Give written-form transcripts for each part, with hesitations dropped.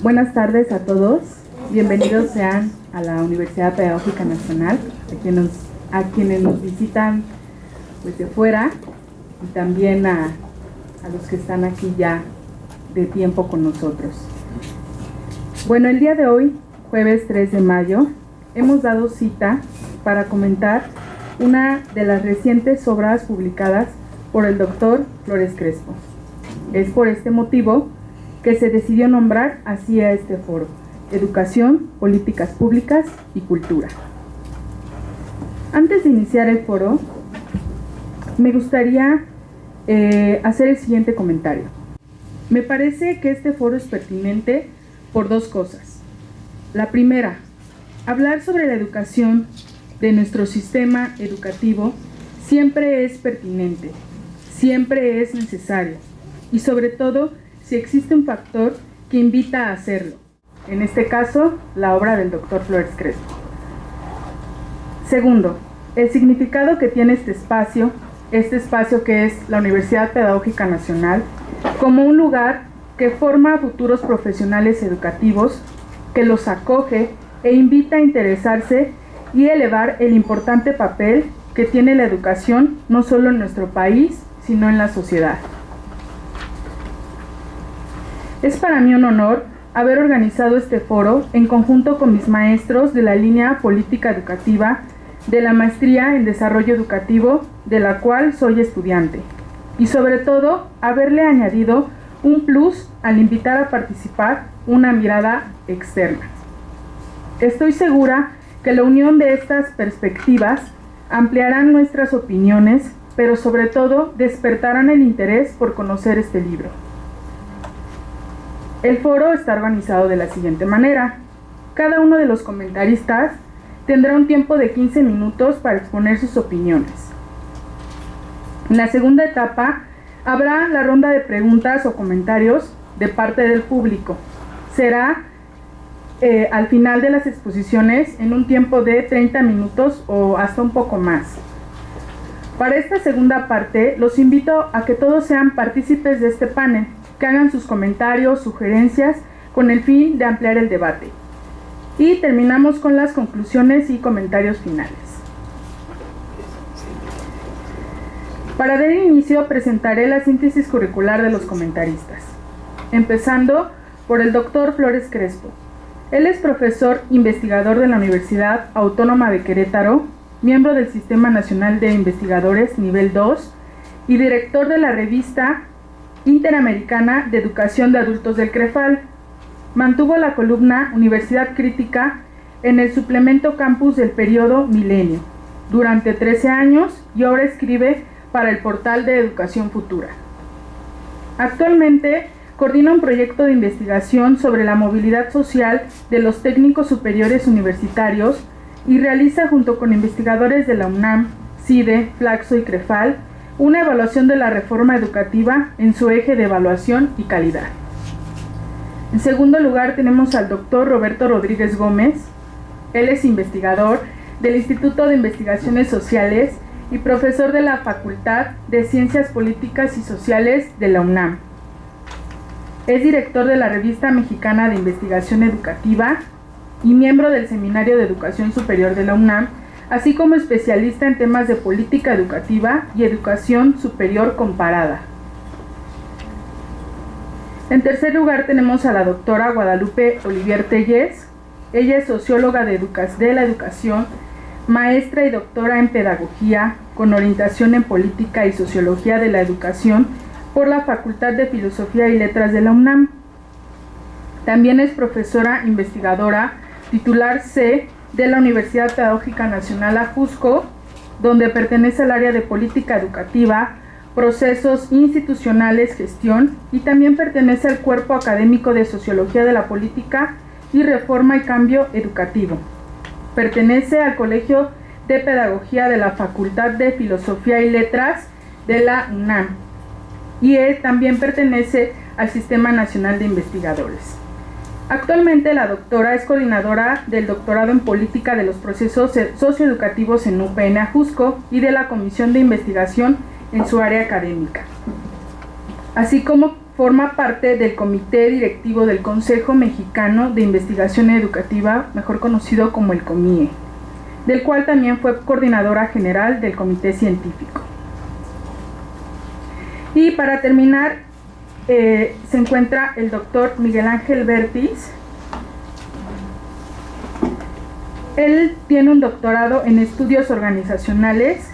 Buenas tardes a todos, bienvenidos sean a la Universidad Pedagógica Nacional, a quienes nos visitan pues de fuera y también a los que están aquí ya de tiempo con nosotros. Bueno, el día de hoy, jueves 3 de mayo, hemos dado cita para comentar una de las recientes obras publicadas por el doctor Flores Crespo. Es por este motivo que se decidió nombrar así a este foro: Educación, Políticas Públicas y Cultura. Antes de iniciar el foro, me gustaría hacer el siguiente comentario. Me parece que este foro es pertinente por dos cosas. La primera, hablar sobre la educación de nuestro sistema educativo siempre es pertinente, siempre es necesario, y sobre todo si existe un factor que invita a hacerlo. En este caso, la obra del doctor Flores Crespo. Segundo, el significado que tiene este espacio que es la Universidad Pedagógica Nacional, como un lugar que forma a futuros profesionales educativos, que los acoge e invita a interesarse y elevar el importante papel que tiene la educación no solo en nuestro país, sino en la sociedad. Es para mí un honor haber organizado este foro en conjunto con mis maestros de la línea Política Educativa de la Maestría en Desarrollo Educativo, de la cual soy estudiante, y sobre todo haberle añadido un plus al invitar a participar una mirada externa. Estoy segura que la unión de estas perspectivas ampliarán nuestras opiniones, pero sobre todo despertarán el interés por conocer este libro. El foro está organizado de la siguiente manera: cada uno de los comentaristas tendrá un tiempo de 15 minutos para exponer sus opiniones. En la segunda etapa habrá la ronda de preguntas o comentarios de parte del público. Será al final de las exposiciones en un tiempo de 30 minutos o hasta un poco más. Para esta segunda parte los invito a que todos sean partícipes de este panel, que hagan sus comentarios, sugerencias, con el fin de ampliar el debate. Y terminamos con las conclusiones y comentarios finales. Para dar inicio, presentaré la síntesis curricular de los comentaristas, empezando por el doctor Flores Crespo. Él es profesor investigador de la Universidad Autónoma de Querétaro, miembro del Sistema Nacional de Investigadores Nivel 2 y director de la revista Interamericana de Educación de Adultos del CREFAL. Mantuvo la columna Universidad Crítica en el suplemento Campus del periodo Milenio durante 13 años y ahora escribe para el portal de Educación Futura. Actualmente coordina un proyecto de investigación sobre la movilidad social de los técnicos superiores universitarios y realiza junto con investigadores de la UNAM, CIDE, Flaxo y CREFAL una evaluación de la reforma educativa en su eje de evaluación y calidad. En segundo lugar tenemos al doctor Roberto Rodríguez Gómez. Él es investigador del Instituto de Investigaciones Sociales y profesor de la Facultad de Ciencias Políticas y Sociales de la UNAM. Es director de la Revista Mexicana de Investigación Educativa y miembro del Seminario de Educación Superior de la UNAM, así como especialista en temas de política educativa y educación superior comparada. En tercer lugar tenemos a la doctora Guadalupe Olivier Tellez. Ella es socióloga de la educación, maestra y doctora en pedagogía con orientación en política y sociología de la educación por la Facultad de Filosofía y Letras de la UNAM. También es profesora investigadora titular C de la Universidad Pedagógica Nacional Ajusco, donde pertenece al área de política educativa, procesos institucionales, gestión, y también pertenece al cuerpo académico de Sociología de la Política y Reforma y Cambio Educativo. Pertenece al Colegio de Pedagogía de la Facultad de Filosofía y Letras de la UNAM y también pertenece al Sistema Nacional de Investigadores. Actualmente la doctora es coordinadora del doctorado en política de los procesos socioeducativos en UPN Ajusco y de la Comisión de Investigación en su área académica, así como forma parte del Comité Directivo del Consejo Mexicano de Investigación Educativa, mejor conocido como el COMIE, del cual también fue coordinadora general del Comité Científico. Y para terminar, se encuentra el doctor Miguel Ángel Bertis. Él tiene un doctorado en estudios organizacionales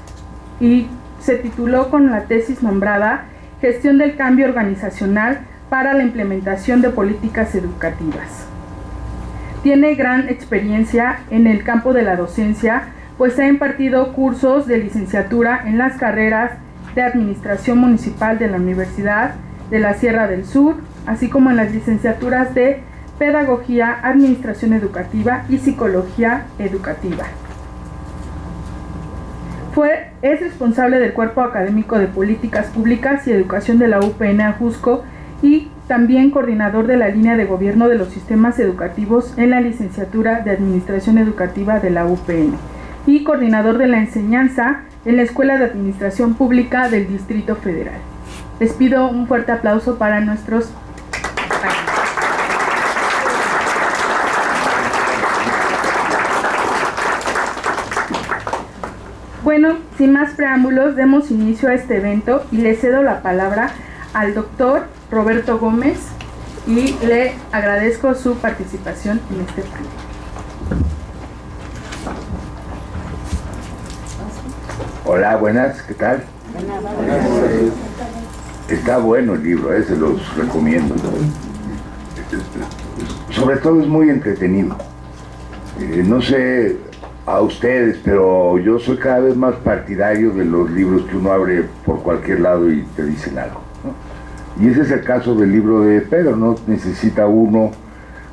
y se tituló con la tesis nombrada Gestión del cambio organizacional para la implementación de políticas educativas. Tiene gran experiencia en el campo de la docencia, pues ha impartido cursos de licenciatura en las carreras de Administración Municipal de la Universidad de la Sierra del Sur, así como en las licenciaturas de Pedagogía, Administración Educativa y Psicología Educativa. Es responsable del Cuerpo Académico de Políticas Públicas y Educación de la UPN Ajusco y también coordinador de la línea de gobierno de los sistemas educativos en la licenciatura de Administración Educativa de la UPN y coordinador de la enseñanza en la Escuela de Administración Pública del Distrito Federal. Les pido un fuerte aplauso para nuestros panelistas. Bueno, sin más preámbulos, demos inicio a este evento y le cedo la palabra al doctor Roberto Gómez y le agradezco su participación en este panel. Hola, buenas, ¿qué tal? Está bueno el libro, se los recomiendo. Sobre todo es muy entretenido. No sé a ustedes, pero yo soy cada vez más partidario de los libros que uno abre por cualquier lado y te dicen algo, ¿no? Y ese es el caso del libro de Pedro, no necesita uno,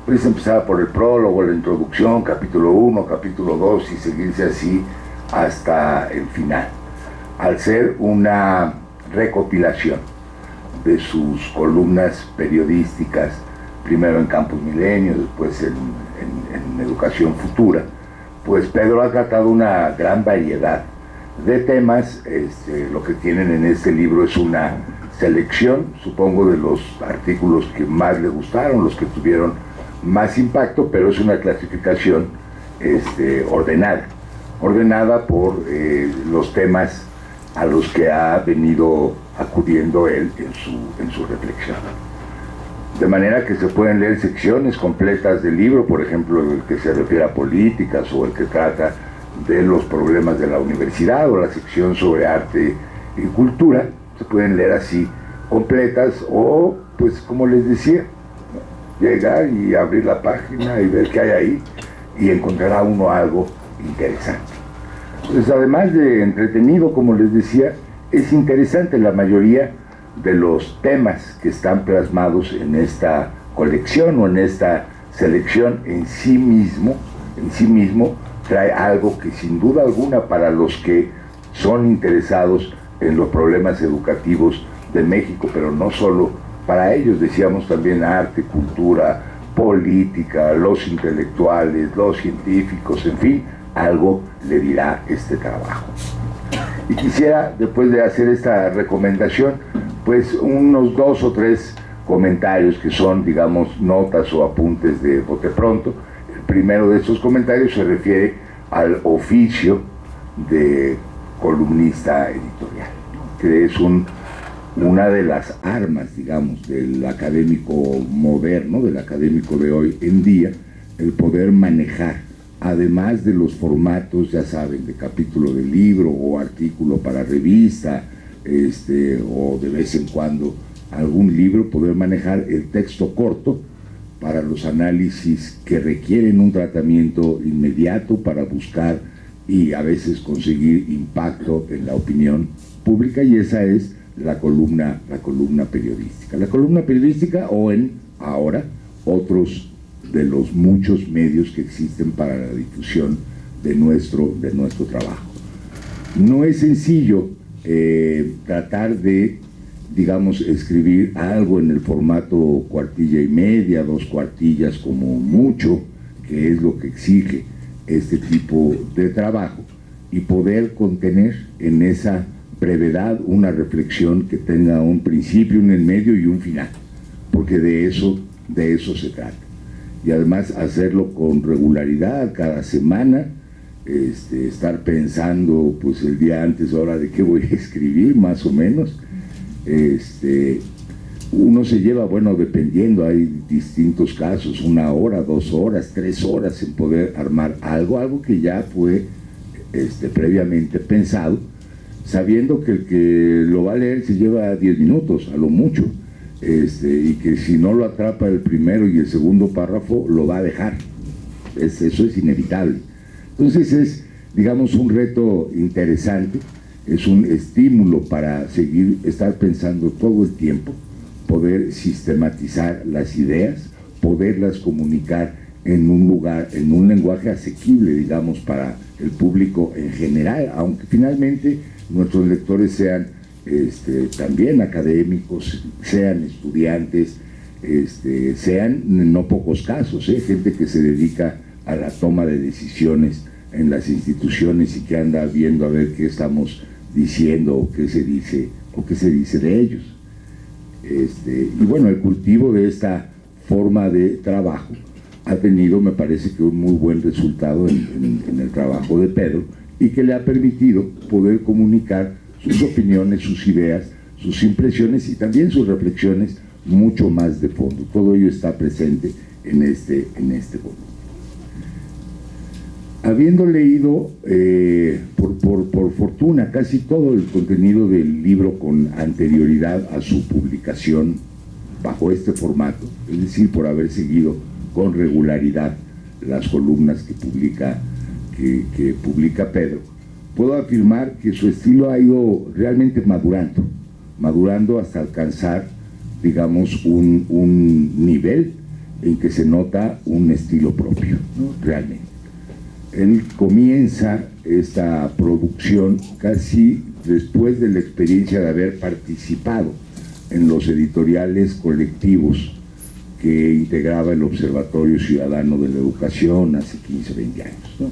puedes empezar por el prólogo, la introducción, capítulo 1, capítulo 2 y seguirse así hasta el final, al ser una recopilación de sus columnas periodísticas, primero en Campus Milenio, después en Educación Futura. Pues Pedro ha tratado una gran variedad de temas. Lo que tienen en este libro es una selección, supongo, de los artículos que más le gustaron, los que tuvieron más impacto, pero es una clasificación ordenada por los temas a los que ha venido acudiendo él en su reflexión. De manera que se pueden leer secciones completas del libro, por ejemplo, el que se refiere a políticas o el que trata de los problemas de la universidad o la sección sobre arte y cultura, se pueden leer así completas o, pues como les decía, llegar y abrir la página y ver qué hay ahí y encontrará uno algo interesante. Pues además de entretenido, como les decía, es interesante la mayoría de los temas que están plasmados en esta colección o en esta selección en sí mismo trae algo que sin duda alguna para los que son interesados en los problemas educativos de México, pero no solo para ellos, decíamos también arte, cultura, política, los intelectuales, los científicos, en fin, algo le dirá este trabajo. Y quisiera, después de hacer esta recomendación, pues unos 2 o 3 comentarios que son, digamos, notas o apuntes de bote pronto. El primero de estos comentarios se refiere al oficio de columnista editorial, que es una de las armas, digamos, del académico moderno, del académico de hoy en día, el poder manejar, además de los formatos, ya saben, de capítulo de libro o artículo para revista, o de vez en cuando algún libro, poder manejar el texto corto para los análisis que requieren un tratamiento inmediato para buscar y a veces conseguir impacto en la opinión pública, y esa es la columna periodística. La columna periodística o en ahora otros de los muchos medios que existen para la difusión de nuestro trabajo. No es sencillo tratar de, digamos, escribir algo en el formato cuartilla y media, 2 cuartillas como mucho, que es lo que exige este tipo de trabajo, y poder contener en esa brevedad una reflexión que tenga un principio, un en medio y un final, porque de eso se trata. Y además hacerlo con regularidad, cada semana, estar pensando pues el día antes, ahora de qué voy a escribir, más o menos. Uno se lleva, bueno, dependiendo, hay distintos casos, 1 hora, 2 horas, 3 horas en poder armar algo que ya fue previamente pensado, sabiendo que el que lo va a leer se lleva 10 minutos, a lo mucho, y que si no lo atrapa el primero y el segundo párrafo, lo va a dejar. Eso es inevitable. Entonces es, digamos, un reto interesante, es un estímulo para estar pensando todo el tiempo, poder sistematizar las ideas, poderlas comunicar en un lugar, en un lenguaje asequible, digamos, para el público en general, aunque finalmente nuestros lectores sean también académicos, sean estudiantes, sean en no pocos casos, gente que se dedica a la toma de decisiones en las instituciones y que anda viendo a ver qué estamos diciendo o qué se dice de ellos. Y bueno, el cultivo de esta forma de trabajo ha tenido, me parece que un muy buen resultado en el trabajo de Pedro, y que le ha permitido poder comunicar sus opiniones, sus ideas, sus impresiones y también sus reflexiones mucho más de fondo. Todo ello está presente en este volumen. Habiendo leído, por fortuna, casi todo el contenido del libro con anterioridad a su publicación bajo este formato, es decir, por haber seguido con regularidad las columnas que publica Pedro, puedo afirmar que su estilo ha ido realmente madurando hasta alcanzar, digamos, un nivel en que se nota un estilo propio, ¿no? Realmente. Él comienza esta producción casi después de la experiencia de haber participado en los editoriales colectivos que integraba el Observatorio Ciudadano de la Educación hace 15, 20 años, ¿no?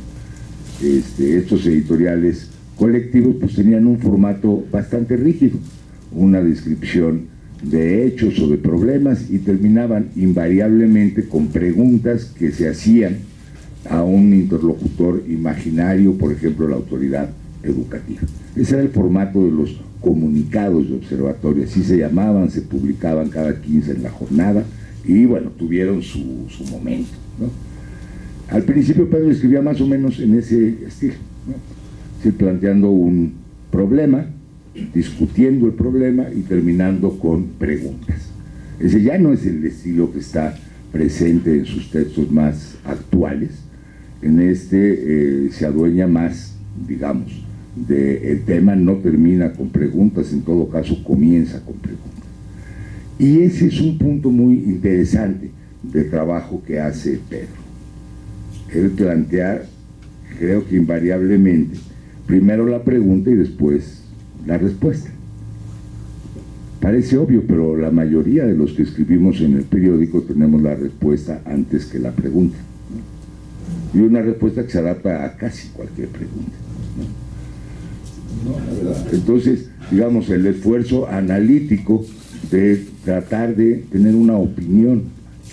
Estos editoriales colectivos pues tenían un formato bastante rígido, una descripción de hechos o de problemas, y terminaban invariablemente con preguntas que se hacían a un interlocutor imaginario, por ejemplo la autoridad educativa. Ese era el formato de los comunicados de observatorio, así se llamaban, se publicaban cada 15 en la jornada, y bueno, tuvieron su momento, ¿no? Al principio Pedro escribía más o menos en ese estilo, ¿no? Sí, planteando un problema, discutiendo el problema y terminando con preguntas. Ese ya no es el estilo que está presente en sus textos más actuales. En se adueña más, digamos, del tema, no termina con preguntas, en todo caso comienza con preguntas. Y ese es un punto muy interesante del trabajo que hace Pedro. El plantear, creo que invariablemente, primero la pregunta y después la respuesta. Parece obvio, pero la mayoría de los que escribimos en el periódico tenemos la respuesta antes que la pregunta, ¿no? Y una respuesta que se adapta a casi cualquier pregunta, ¿no? ¿No? Entonces, digamos, el esfuerzo analítico de tratar de tener una opinión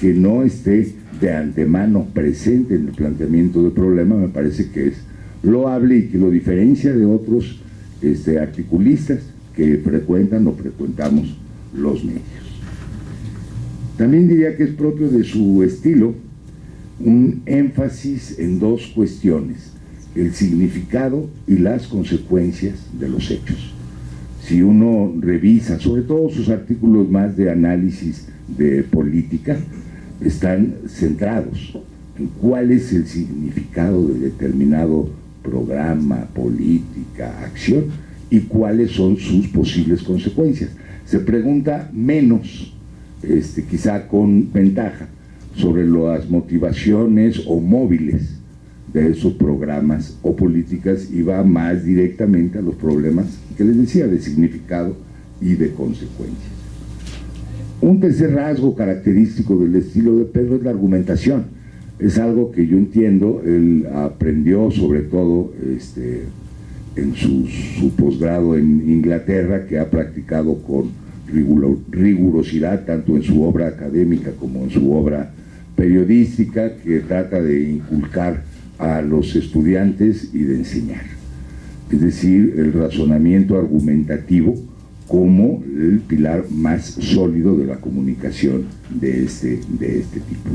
que no esté de antemano presente en el planteamiento del problema, me parece que es loable y que lo diferencia de otros articulistas que frecuentan o frecuentamos los medios. También diría que es propio de su estilo un énfasis en dos cuestiones: el significado y las consecuencias de los hechos. Si uno revisa, sobre todo sus artículos más de análisis de política, están centrados en cuál es el significado de determinado programa, política, acción, y cuáles son sus posibles consecuencias. Se pregunta menos, quizá con ventaja, sobre las motivaciones o móviles de esos programas o políticas, y va más directamente a los problemas que les decía, de significado y de consecuencias. Un tercer rasgo característico del estilo de Pedro es la argumentación. Es algo que yo entiendo, él aprendió sobre todo en su posgrado en Inglaterra, que ha practicado con rigurosidad tanto en su obra académica como en su obra periodística, que trata de inculcar a los estudiantes y de enseñar. Es decir, el razonamiento argumentativo como el pilar más sólido de la comunicación de este tipo.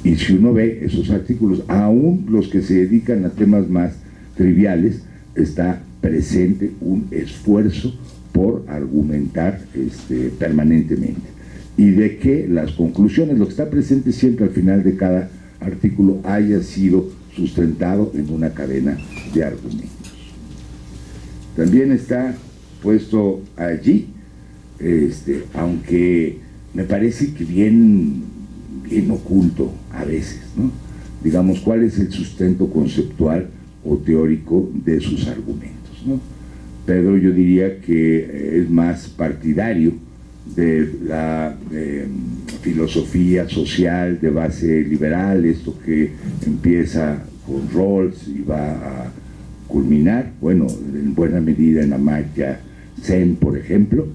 Y si uno ve esos artículos, aún los que se dedican a temas más triviales, está presente un esfuerzo por argumentar permanentemente, y de que las conclusiones, lo que está presente siempre al final de cada artículo, haya sido sustentado en una cadena de argumentos. También está puesto allí, aunque me parece que bien oculto a veces, ¿no? Digamos, cuál es el sustento conceptual o teórico de sus argumentos, ¿no? Pedro, yo diría que es más partidario de la filosofía social de base liberal, esto que empieza con Rawls y va a culminar, bueno, en buena medida en Amartya Sen, por ejemplo,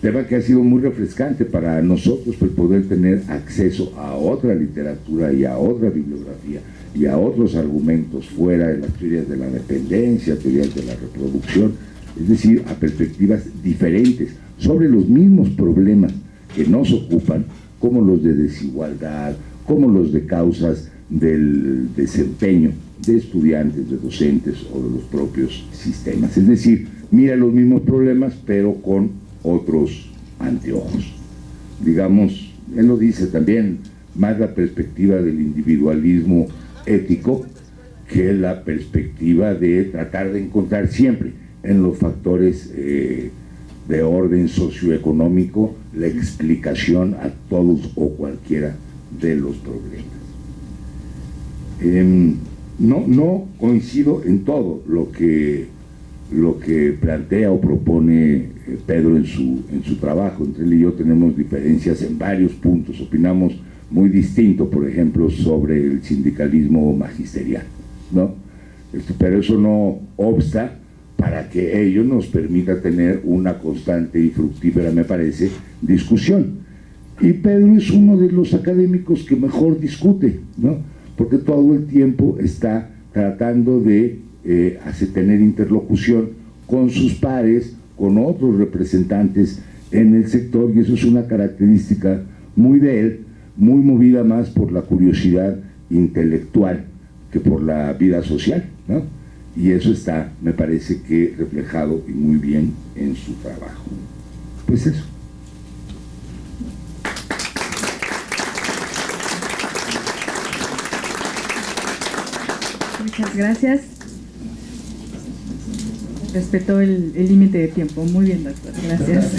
tema que ha sido muy refrescante para nosotros, pues poder tener acceso a otra literatura y a otra bibliografía y a otros argumentos fuera de las teorías de la dependencia, teorías de la reproducción, es decir, a perspectivas diferentes sobre los mismos problemas que nos ocupan, como los de desigualdad, como los de causas del desempeño de estudiantes, de docentes o de los propios sistemas. Es decir, mira los mismos problemas pero con otros anteojos. Digamos, él lo dice también, más la perspectiva del individualismo ético que la perspectiva de tratar de encontrar siempre en los factores de orden socioeconómico la explicación a todos o cualquiera de los problemas. No coincido en todo lo que plantea o propone Pedro en su trabajo. Entre él y yo tenemos diferencias en varios puntos, opinamos muy distinto, por ejemplo, sobre el sindicalismo magisterial, ¿no? Pero eso no obsta para que ello nos permita tener una constante y fructífera, me parece, discusión. Y Pedro es uno de los académicos que mejor discute, ¿no? Porque todo el tiempo está tratando de tener interlocución con sus pares, con otros representantes en el sector, y eso es una característica muy de él, muy movida más por la curiosidad intelectual que por la vida social, ¿no? Y eso está, me parece que reflejado y muy bien en su trabajo. Pues eso. Muchas gracias. Respetó el límite de tiempo. Muy bien, doctor. Gracias.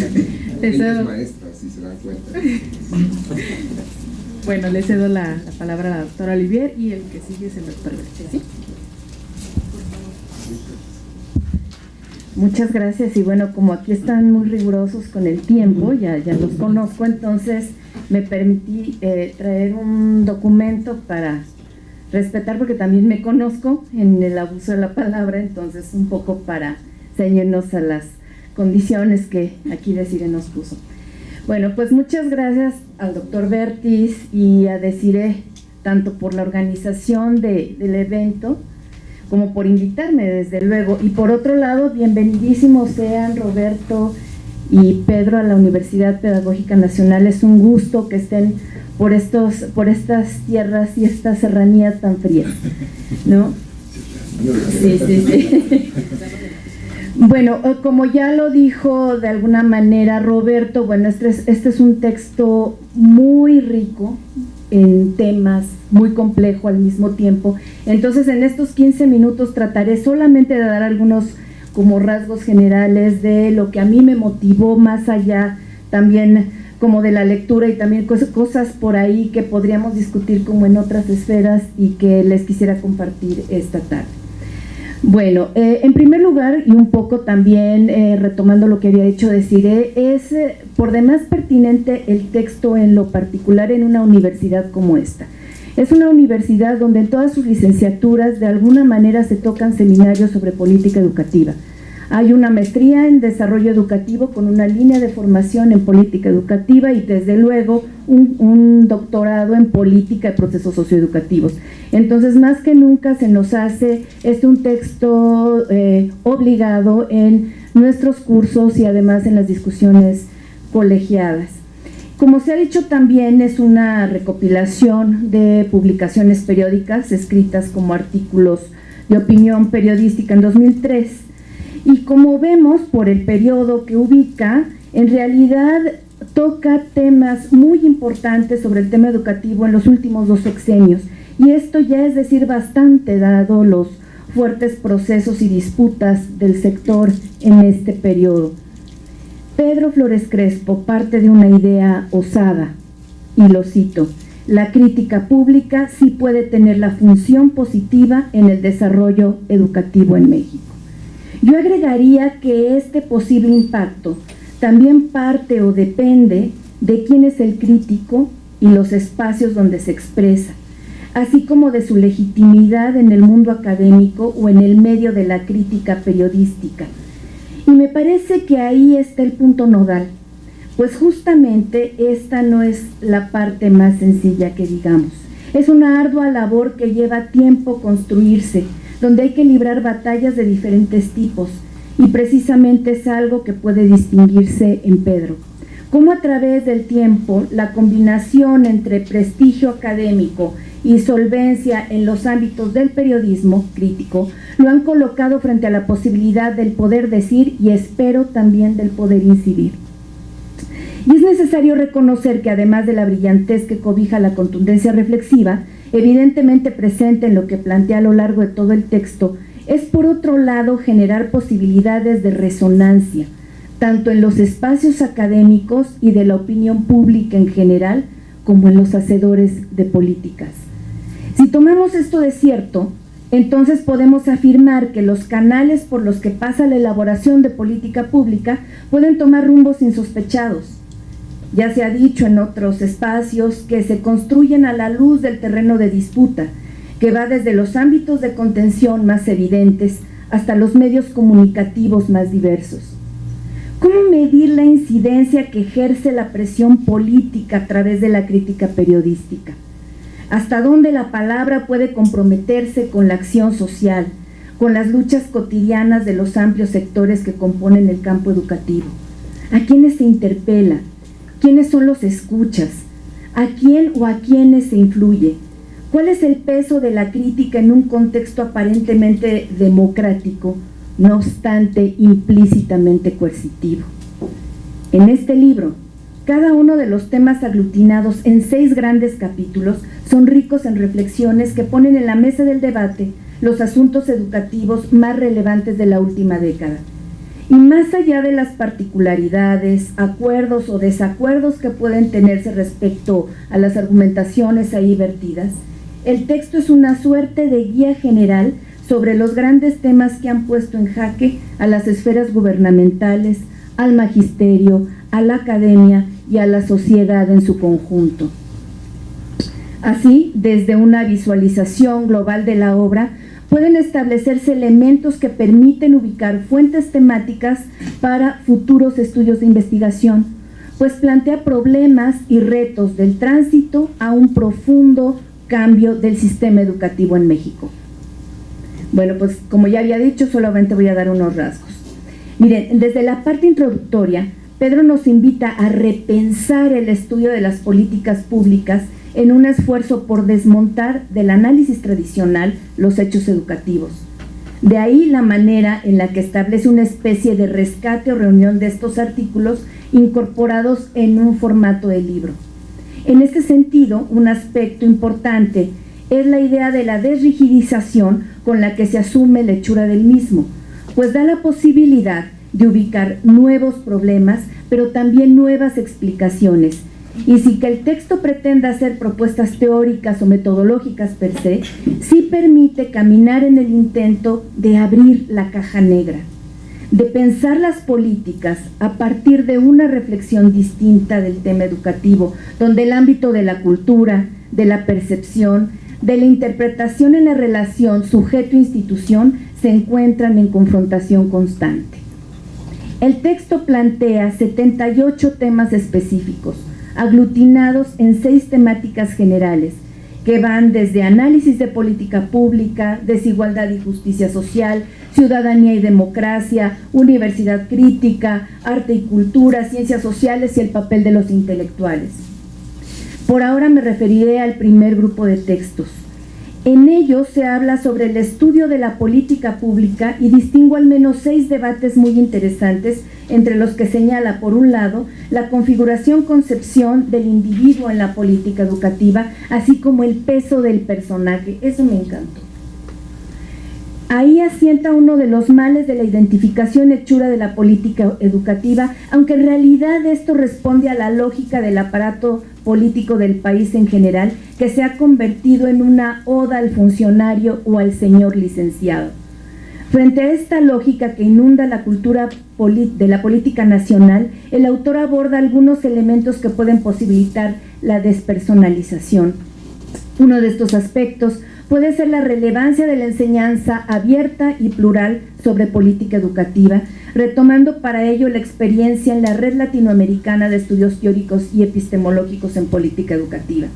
Ella es maestra, si se dan cuenta. Bueno, le cedo la palabra a la doctora Olivier y el que sigue es el doctor Berti, ¿sí? Muchas gracias, y bueno, como aquí están muy rigurosos con el tiempo, ya los conozco, entonces me permití traer un documento para respetar, porque también me conozco en el abuso de la palabra, entonces un poco para ceñirnos a las condiciones que aquí Desiree nos puso. Bueno, pues muchas gracias al doctor Bertis y a Desiree, tanto por la organización del evento, como por invitarme, desde luego. Y por otro lado, bienvenidísimos sean Roberto y Pedro a la Universidad Pedagógica Nacional. Es un gusto que estén por estas tierras y esta serranía tan fría, ¿no? Sí. Bueno, como ya lo dijo de alguna manera Roberto, bueno, este es un texto muy rico en temas, muy complejo al mismo tiempo. Entonces, en estos 15 minutos trataré solamente de dar algunos como rasgos generales de lo que a mí me motivó, más allá también como de la lectura, y también cosas por ahí que podríamos discutir como en otras esferas y que les quisiera compartir esta tarde. Bueno, en primer lugar, y un poco también retomando lo que había dicho Desiree, es por demás pertinente el texto en lo particular en una universidad como esta. Es una universidad donde en todas sus licenciaturas de alguna manera se tocan seminarios sobre política educativa. Hay una maestría en desarrollo educativo con una línea de formación en política educativa y desde luego un doctorado en política y procesos socioeducativos. Entonces, más que nunca se nos hace un texto obligado en nuestros cursos y además en las discusiones colegiadas. Como se ha dicho también, es una recopilación de publicaciones periódicas escritas como artículos de opinión periodística en 2003. Y como vemos por el periodo que ubica, en realidad toca temas muy importantes sobre el tema educativo en los últimos 2 sexenios. Y esto ya es decir bastante dado los fuertes procesos y disputas del sector en este periodo. Pedro Flores Crespo parte de una idea osada, y lo cito: la crítica pública sí puede tener la función positiva en el desarrollo educativo en México. Yo agregaría que este posible impacto también parte o depende de quién es el crítico y los espacios donde se expresa, así como de su legitimidad en el mundo académico o en el medio de la crítica periodística. Y me parece que ahí está el punto nodal, pues justamente esta no es la parte más sencilla que digamos. Es una ardua labor que lleva tiempo construirse, donde hay que librar batallas de diferentes tipos, y precisamente es algo que puede distinguirse en Pedro. Cómo a través del tiempo la combinación entre prestigio académico y solvencia en los ámbitos del periodismo crítico lo han colocado frente a la posibilidad del poder decir y espero también del poder incidir. Y es necesario reconocer que además de la brillantez que cobija la contundencia reflexiva, evidentemente presente en lo que plantea a lo largo de todo el texto, es por otro lado generar posibilidades de resonancia, tanto en los espacios académicos y de la opinión pública en general, como en los hacedores de políticas. Si tomamos esto de cierto, entonces podemos afirmar que los canales por los que pasa la elaboración de política pública pueden tomar rumbos insospechados. Ya se ha dicho en otros espacios que se construyen a la luz del terreno de disputa, que va desde los ámbitos de contención más evidentes hasta los medios comunicativos más diversos. ¿Cómo medir la incidencia que ejerce la presión política a través de la crítica periodística? ¿Hasta dónde la palabra puede comprometerse con la acción social, con las luchas cotidianas de los amplios sectores que componen el campo educativo? ¿A quiénes se interpela? ¿Quiénes son los escuchas? ¿A quién o a quiénes se influye? ¿Cuál es el peso de la crítica en un contexto aparentemente democrático, no obstante implícitamente coercitivo? En este libro, cada uno de los temas aglutinados en 6 grandes capítulos son ricos en reflexiones que ponen en la mesa del debate los asuntos educativos más relevantes de la última década. Y más allá de las particularidades, acuerdos o desacuerdos que pueden tenerse respecto a las argumentaciones ahí vertidas, el texto es una suerte de guía general sobre los grandes temas que han puesto en jaque a las esferas gubernamentales, al magisterio, a la academia y a la sociedad en su conjunto. Así, desde una visualización global de la obra, pueden establecerse elementos que permiten ubicar fuentes temáticas para futuros estudios de investigación, pues plantea problemas y retos del tránsito a un profundo cambio del sistema educativo en México. Bueno, pues como ya había dicho, solamente voy a dar unos rasgos. Miren, desde la parte introductoria, Pedro nos invita a repensar el estudio de las políticas públicas en un esfuerzo por desmontar del análisis tradicional los hechos educativos. De ahí la manera en la que establece una especie de rescate o reunión de estos artículos incorporados en un formato de libro. En este sentido, un aspecto importante es la idea de la desrigidización con la que se asume la hechura del mismo, pues da la posibilidad de ubicar nuevos problemas, pero también nuevas explicaciones. Y sin que el texto pretenda hacer propuestas teóricas o metodológicas per se, sí permite caminar en el intento de abrir la caja negra, de pensar las políticas a partir de una reflexión distinta del tema educativo, donde el ámbito de la cultura, de la percepción, de la interpretación en la relación sujeto-institución se encuentran en confrontación constante. El texto plantea 78 temas específicos, aglutinados en 6 temáticas generales, que van desde análisis de política pública, desigualdad y justicia social, ciudadanía y democracia, universidad crítica, arte y cultura, ciencias sociales y el papel de los intelectuales. Por ahora me referiré al primer grupo de textos. En ellos se habla sobre el estudio de la política pública y distingo al menos 6 debates muy interesantes, entre los que señala, por un lado, la configuración-concepción del individuo en la política educativa, así como el peso del personaje. Eso me encantó. Ahí asienta uno de los males de la identificación hechura de la política educativa, aunque en realidad esto responde a la lógica del aparato político del país en general, que se ha convertido en una oda al funcionario o al señor licenciado. Frente a esta lógica que inunda la cultura de la política nacional, el autor aborda algunos elementos que pueden posibilitar la despersonalización. Uno de estos aspectos puede ser la relevancia de la enseñanza abierta y plural sobre política educativa, retomando para ello la experiencia en la Red Latinoamericana de Estudios Teóricos y Epistemológicos en Política Educativa.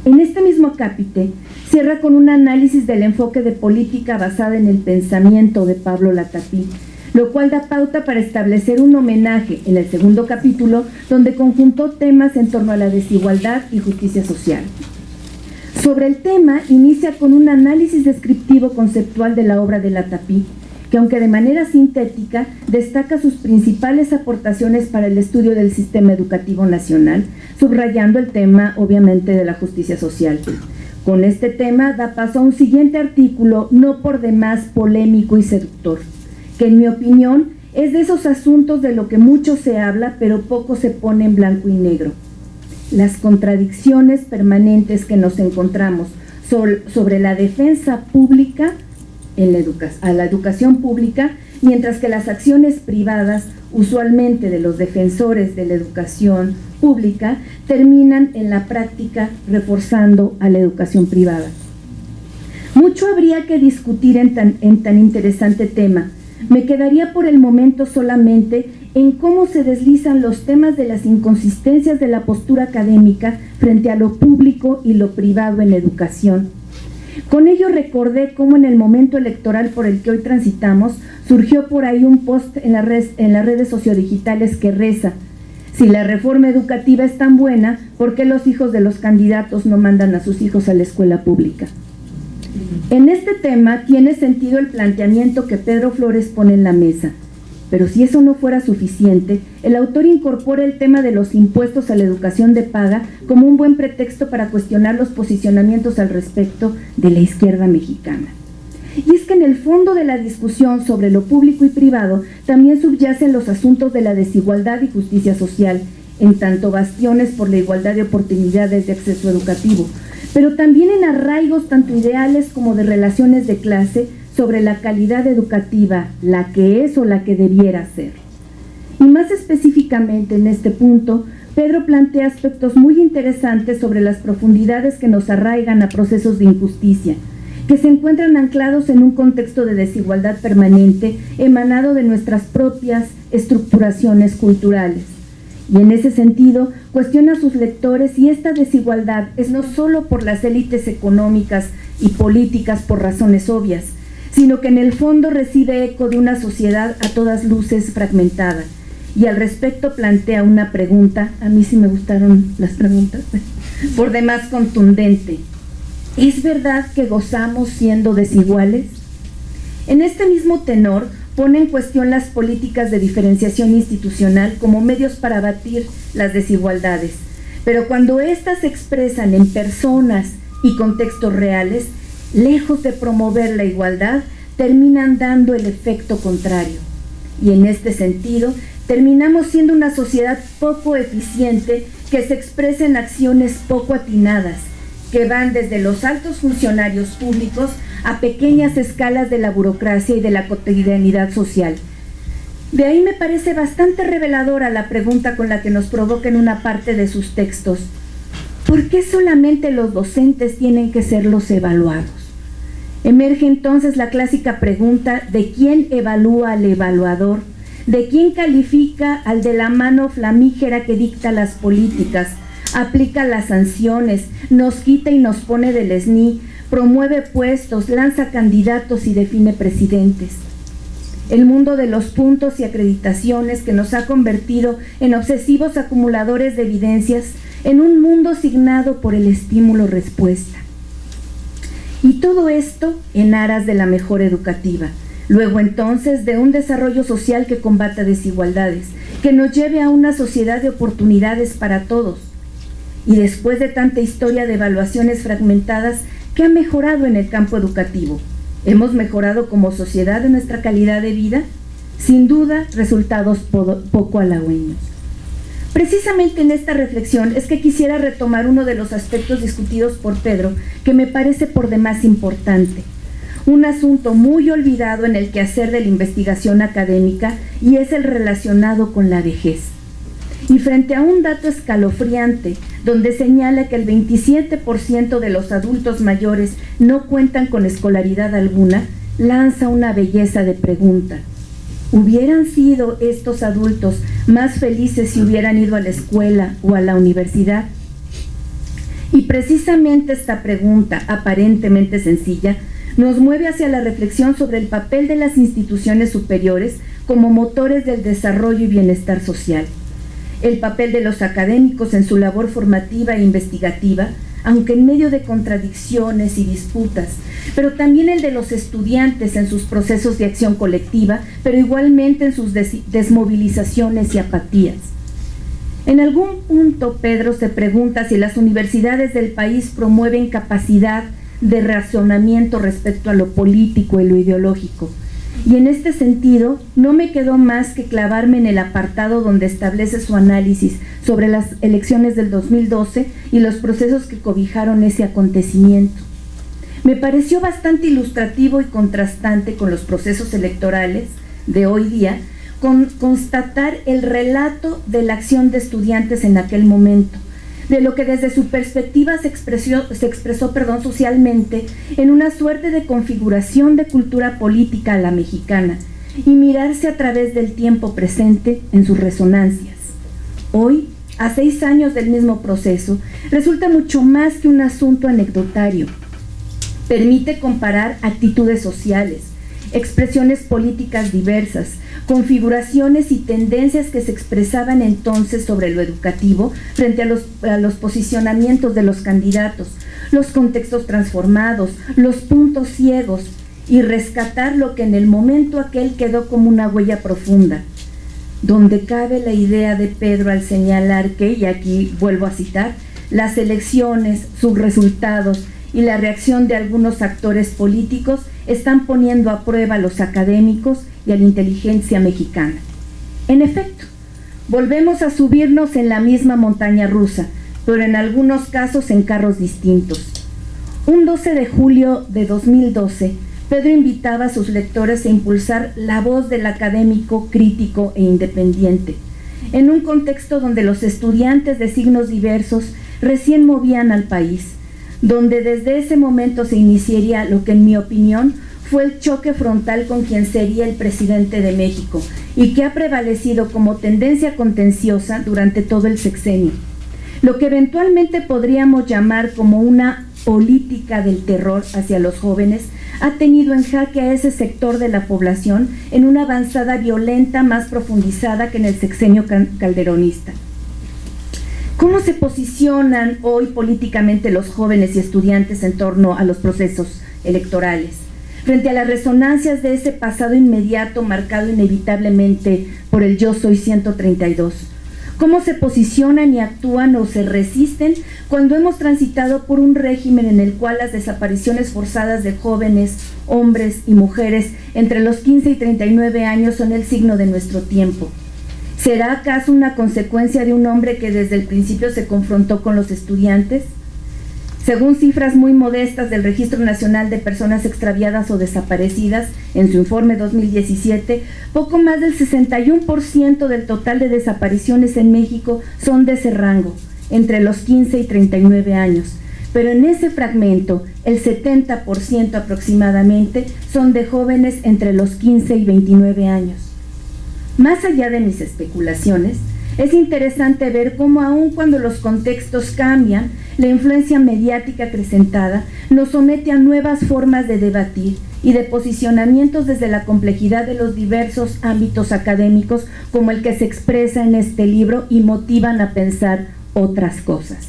En este mismo capítulo cierra con un análisis del enfoque de política basada en el pensamiento de Pablo Latapí, lo cual da pauta para establecer un homenaje en el segundo capítulo, donde conjuntó temas en torno a la desigualdad y justicia social. Sobre el tema, inicia con un análisis descriptivo conceptual de la obra de Latapí, que aunque de manera sintética, destaca sus principales aportaciones para el estudio del sistema educativo nacional, subrayando el tema, obviamente, de la justicia social. Con este tema da paso a un siguiente artículo, no por demás polémico y seductor, que en mi opinión es de esos asuntos de lo que mucho se habla, pero poco se pone en blanco y negro. Las contradicciones permanentes que nos encontramos sobre la defensa pública a la educación pública, mientras que las acciones privadas, usualmente de los defensores de la educación pública, terminan en la práctica reforzando a la educación privada. Mucho habría que discutir en tan interesante tema. Me quedaría por el momento solamente en cómo se deslizan los temas de las inconsistencias de la postura académica frente a lo público y lo privado en educación. Con ello recordé cómo en el momento electoral por el que hoy transitamos, surgió por ahí un post en las redes sociodigitales que reza: si la reforma educativa es tan buena, ¿por qué los hijos de los candidatos no mandan a sus hijos a la escuela pública? En este tema tiene sentido el planteamiento que Pedro Flores pone en la mesa, pero si eso no fuera suficiente, el autor incorpora el tema de los impuestos a la educación de paga como un buen pretexto para cuestionar los posicionamientos al respecto de la izquierda mexicana. Y es que en el fondo de la discusión sobre lo público y privado también subyacen los asuntos de la desigualdad y justicia social, en tanto bastiones por la igualdad de oportunidades de acceso educativo, pero también en arraigos tanto ideales como de relaciones de clase sobre la calidad educativa, la que es o la que debiera ser. Y más específicamente en este punto, Pedro plantea aspectos muy interesantes sobre las profundidades que nos arraigan a procesos de injusticia, que se encuentran anclados en un contexto de desigualdad permanente emanado de nuestras propias estructuraciones culturales. Y en ese sentido, cuestiona a sus lectores si esta desigualdad es no solo por las élites económicas y políticas por razones obvias, sino que en el fondo recibe eco de una sociedad a todas luces fragmentada. Y al respecto plantea una pregunta, a mí sí me gustaron las preguntas, por demás contundente: ¿es verdad que gozamos siendo desiguales? En este mismo tenor, pone en cuestión las políticas de diferenciación institucional como medios para abatir las desigualdades, pero cuando éstas se expresan en personas y contextos reales, lejos de promover la igualdad, terminan dando el efecto contrario. Y en este sentido, terminamos siendo una sociedad poco eficiente que se expresa en acciones poco atinadas, que van desde los altos funcionarios públicos a pequeñas escalas de la burocracia y de la cotidianidad social. De ahí me parece bastante reveladora la pregunta con la que nos provoca en una parte de sus textos: ¿Por qué solamente los docentes tienen que ser los evaluados? Emerge entonces la clásica pregunta de quién evalúa al evaluador, de quién califica al de la mano flamígera que dicta las políticas, aplica las sanciones, nos quita y nos pone del SNI, promueve puestos, lanza candidatos y define presidentes. El mundo de los puntos y acreditaciones que nos ha convertido en obsesivos acumuladores de evidencias en un mundo signado por el estímulo-respuesta. Y todo esto en aras de la mejora educativa. Luego entonces de un desarrollo social que combata desigualdades, que nos lleve a una sociedad de oportunidades para todos. Y después de tanta historia de evaluaciones fragmentadas, ¿qué ha mejorado en el campo educativo? ¿Hemos mejorado como sociedad en nuestra calidad de vida? Sin duda, resultados poco halagüeños. Precisamente en esta reflexión es que quisiera retomar uno de los aspectos discutidos por Pedro, que me parece por demás importante. Un asunto muy olvidado en el quehacer de la investigación académica, y es el relacionado con la vejez. Y frente a un dato escalofriante, donde señala que el 27% de los adultos mayores no cuentan con escolaridad alguna, lanza una belleza de pregunta. ¿Hubieran sido estos adultos más felices si hubieran ido a la escuela o a la universidad? Y precisamente esta pregunta, aparentemente sencilla, nos mueve hacia la reflexión sobre el papel de las instituciones superiores como motores del desarrollo y bienestar social. El papel de los académicos en su labor formativa e investigativa, aunque en medio de contradicciones y disputas, pero también el de los estudiantes en sus procesos de acción colectiva, pero igualmente en sus desmovilizaciones y apatías. En algún punto Pedro se pregunta si las universidades del país promueven capacidad de razonamiento respecto a lo político y lo ideológico. Y en este sentido, no me quedó más que clavarme en el apartado donde establece su análisis sobre las elecciones del 2012 y los procesos que cobijaron ese acontecimiento. Me pareció bastante ilustrativo y contrastante con los procesos electorales de hoy día, con constatar el relato de la acción de estudiantes en aquel momento, de lo que desde su perspectiva se expresó socialmente en una suerte de configuración de cultura política a la mexicana, y mirarse a través del tiempo presente en sus resonancias. Hoy, a 6 años del mismo proceso, resulta mucho más que un asunto anecdotario. Permite comparar actitudes sociales, expresiones políticas diversas, configuraciones y tendencias que se expresaban entonces sobre lo educativo frente a los posicionamientos de los candidatos, los contextos transformados, los puntos ciegos, y rescatar lo que en el momento aquel quedó como una huella profunda, donde cabe la idea de Pedro al señalar que, y aquí vuelvo a citar, las elecciones, sus resultados y la reacción de algunos actores políticos están poniendo a prueba a los académicos y a la inteligencia mexicana. En efecto, volvemos a subirnos en la misma montaña rusa, pero en algunos casos en carros distintos. Un 12 de julio de 2012, Pedro invitaba a sus lectores a impulsar la voz del académico crítico e independiente, en un contexto donde los estudiantes de signos diversos recién movían al país, donde desde ese momento se iniciaría lo que en mi opinión fue el choque frontal con quien sería el presidente de México, y que ha prevalecido como tendencia contenciosa durante todo el sexenio. Lo que eventualmente podríamos llamar como una política del terror hacia los jóvenes ha tenido en jaque a ese sector de la población en una avanzada violenta más profundizada que en el sexenio calderonista. ¿Cómo se posicionan hoy políticamente los jóvenes y estudiantes en torno a los procesos electorales? Frente a las resonancias de ese pasado inmediato marcado inevitablemente por el Yo Soy 132. ¿Cómo se posicionan y actúan o se resisten cuando hemos transitado por un régimen en el cual las desapariciones forzadas de jóvenes, hombres y mujeres entre los 15 y 39 años son el signo de nuestro tiempo? ¿Será acaso una consecuencia de un hombre que desde el principio se confrontó con los estudiantes? Según cifras muy modestas del Registro Nacional de Personas Extraviadas o Desaparecidas, en su informe 2017, poco más del 61% del total de desapariciones en México son de ese rango, entre los 15 y 39 años, pero en ese fragmento el 70% aproximadamente son de jóvenes entre los 15 y 29 años. Más allá de mis especulaciones, es interesante ver cómo aun cuando los contextos cambian, la influencia mediática acrecentada nos somete a nuevas formas de debatir y de posicionamientos desde la complejidad de los diversos ámbitos académicos como el que se expresa en este libro y motivan a pensar otras cosas.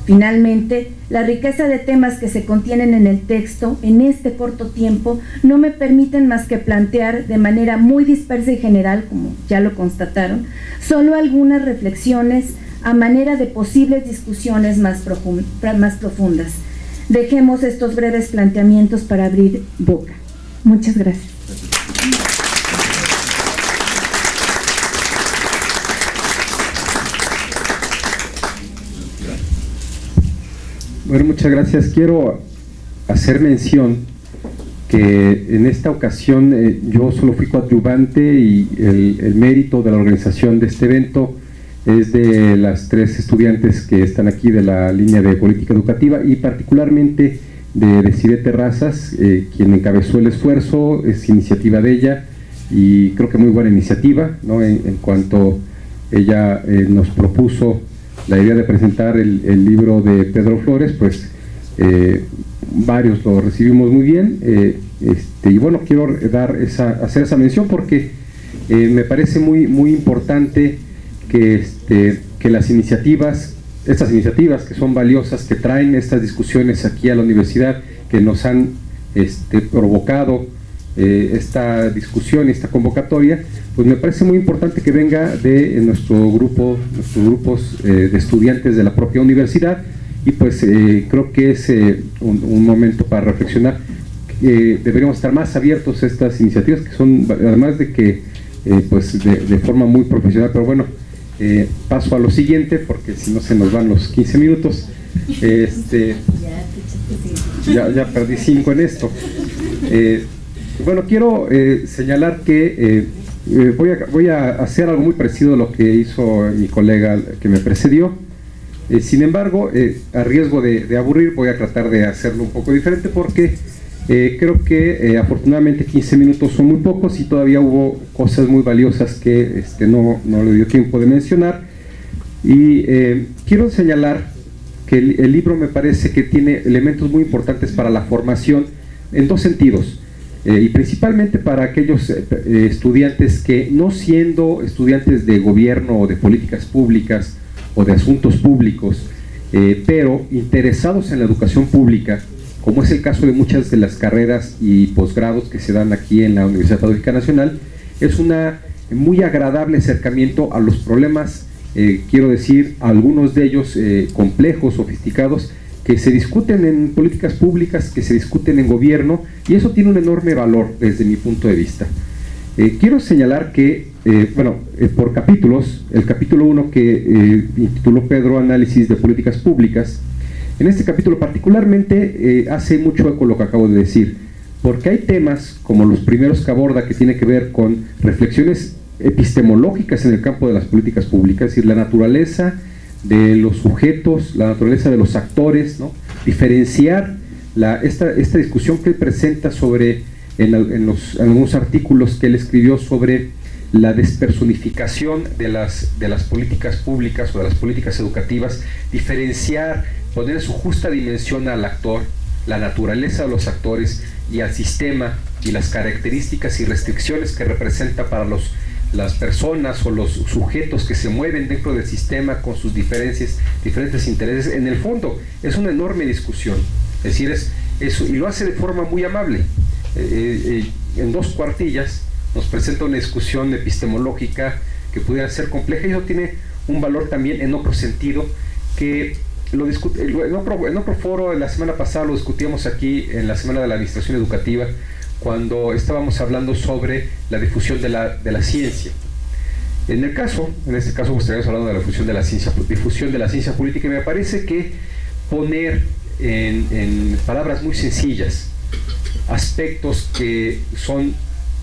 Finalmente, la riqueza de temas que se contienen en el texto en este corto tiempo no me permiten más que plantear de manera muy dispersa y general, como ya lo constataron, solo algunas reflexiones a manera de posibles discusiones más profundas. Dejemos estos breves planteamientos para abrir boca. Muchas gracias. Bueno, muchas gracias. Quiero hacer mención que en esta ocasión yo solo fui coadyuvante y el mérito de la organización de este evento es de las 3 estudiantes que están aquí de la línea de política educativa y particularmente de Desiree Terrazas, quien encabezó el esfuerzo. Es iniciativa de ella y creo que muy buena iniciativa, ¿no? En cuanto ella nos propuso la idea de presentar el libro de Pedro Flores, pues varios lo recibimos muy bien, y bueno, quiero hacer esa mención porque me parece muy importante que estas iniciativas que son valiosas, que traen estas discusiones aquí a la universidad, que nos han provocado esta discusión y esta convocatoria, pues me parece muy importante que venga de nuestros grupos de estudiantes de la propia universidad y pues creo que es un momento para reflexionar. Deberíamos estar más abiertos a estas iniciativas que son, además de que pues de forma muy profesional, pero bueno, paso a lo siguiente porque si no se nos van los 15 minutos. Ya perdí 5 en esto. Bueno, quiero señalar que voy a hacer algo muy parecido a lo que hizo mi colega que me precedió. Sin embargo, a riesgo de aburrir, voy a tratar de hacerlo un poco diferente porque creo que afortunadamente 15 minutos son muy pocos y todavía hubo cosas muy valiosas que no le dio tiempo de mencionar. Y quiero señalar que el libro me parece que tiene elementos muy importantes para la formación en 2 sentidos. Y principalmente para aquellos estudiantes que, no siendo estudiantes de gobierno o de políticas públicas o de asuntos públicos, pero interesados en la educación pública, como es el caso de muchas de las carreras y posgrados que se dan aquí en la Universidad Pedagógica Nacional, es un muy agradable acercamiento a los problemas, quiero decir, algunos de ellos complejos, sofisticados, que se discuten en políticas públicas, que se discuten en gobierno, y eso tiene un enorme valor desde mi punto de vista. Quiero señalar que, por capítulos, el capítulo 1 que intituló Pedro Análisis de Políticas Públicas, en este capítulo particularmente hace mucho eco lo que acabo de decir, porque hay temas como los primeros que aborda que tiene que ver con reflexiones epistemológicas en el campo de las políticas públicas, es decir, la naturaleza de los sujetos, la naturaleza de los actores, ¿no? Diferenciar esta discusión que él presenta sobre, en algunos artículos que él escribió sobre la despersonificación de las políticas públicas o de las políticas educativas, diferenciar, poner en su justa dimensión al actor, la naturaleza de los actores y al sistema y las características y restricciones que representa para las personas o los sujetos que se mueven dentro del sistema con sus diferentes intereses. En el fondo es una enorme discusión, es decir, eso, y lo hace de forma muy amable. En 2 cuartillas nos presenta una discusión epistemológica que pudiera ser compleja, y eso tiene un valor también en otro sentido, que en otro foro de la semana pasada lo discutíamos aquí en la Semana de la Administración Educativa, cuando estábamos hablando sobre la difusión de la ciencia. En este caso, pues estaríamos hablando de la difusión de la ciencia política, y me parece que poner en palabras muy sencillas aspectos que son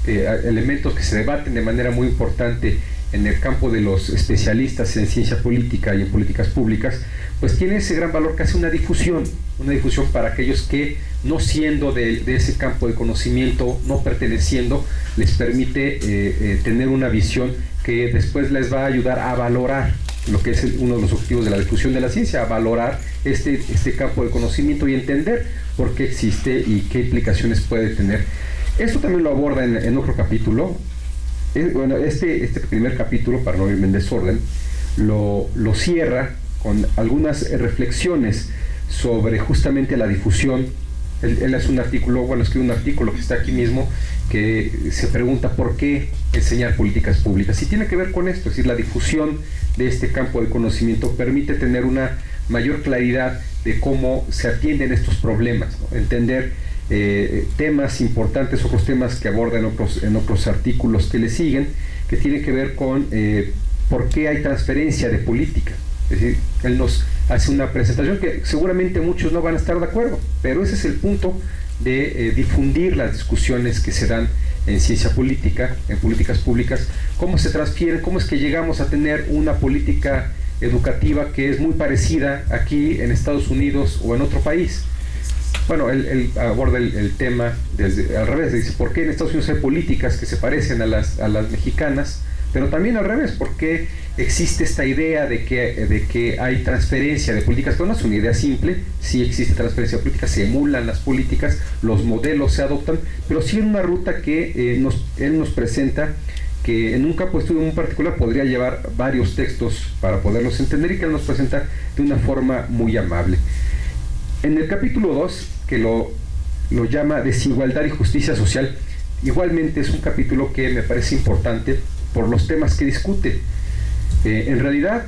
elementos que se debaten de manera muy importante en el campo de los especialistas en ciencia política y en políticas públicas, pues tiene ese gran valor que hace una difusión para aquellos que, no siendo de ese campo de conocimiento, no perteneciendo, les permite tener una visión que después les va a ayudar a valorar lo que es uno de los objetivos de la difusión de la ciencia, a valorar este campo de conocimiento y entender por qué existe y qué implicaciones puede tener. Esto también lo aborda en otro capítulo. Bueno, este primer capítulo, para no irme en desorden, lo cierra con algunas reflexiones sobre justamente la difusión. Él hace un artículo, escribe un artículo que está aquí mismo, que se pregunta por qué enseñar políticas públicas. Y tiene que ver con esto, es decir, la difusión de este campo de conocimiento permite tener una mayor claridad de cómo se atienden estos problemas, ¿no? Entender temas importantes, otros temas que aborda en otros artículos que le siguen, que tienen que ver con por qué hay transferencia de política. Es decir, él nos hace una presentación que seguramente muchos no van a estar de acuerdo, pero ese es el punto de difundir las discusiones que se dan en ciencia política, en políticas públicas, cómo se transfieren, cómo es que llegamos a tener una política educativa que es muy parecida aquí en Estados Unidos o en otro país. Bueno, él aborda el tema al revés, dice, ¿por qué en Estados Unidos hay políticas que se parecen a las mexicanas? Pero también al revés, ¿por qué existe esta idea de que hay transferencia de políticas? Que no es una idea simple, sí existe transferencia de políticas, se emulan las políticas, los modelos se adoptan, pero sí en una ruta que él nos presenta, que en un campo de estudio muy particular podría llevar varios textos para poderlos entender, y que él nos presenta de una forma muy amable. En el capítulo 2, que lo llama Desigualdad y Justicia Social, igualmente es un capítulo que me parece importante por los temas que discute. En realidad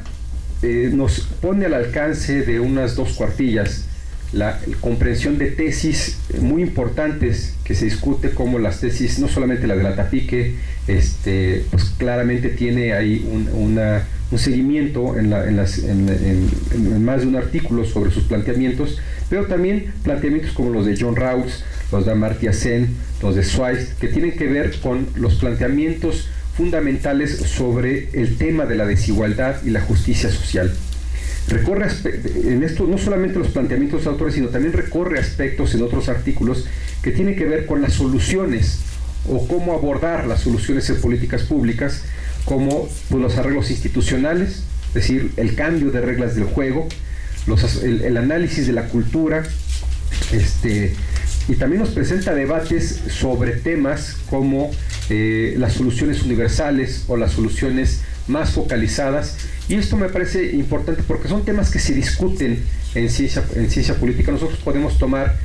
nos pone al alcance de unas 2 cuartillas la comprensión de tesis muy importantes que se discute, como las tesis, no solamente la de la Tapique, pues claramente tiene ahí un seguimiento en más de un artículo sobre sus planteamientos, pero también planteamientos como los de John Rawls, los de Amartya Sen, los de Zweig, que tienen que ver con los planteamientos fundamentales sobre el tema de la desigualdad y la justicia social. Recorre en esto no solamente los planteamientos de los autores, sino también recorre aspectos en otros artículos que tienen que ver con las soluciones o cómo abordar las soluciones en políticas públicas, como pues, los arreglos institucionales, es decir, el cambio de reglas del juego, el análisis de la cultura, y también nos presenta debates sobre temas como las soluciones universales o las soluciones más focalizadas, y esto me parece importante porque son temas que se discuten en ciencia política. Nosotros podemos tomar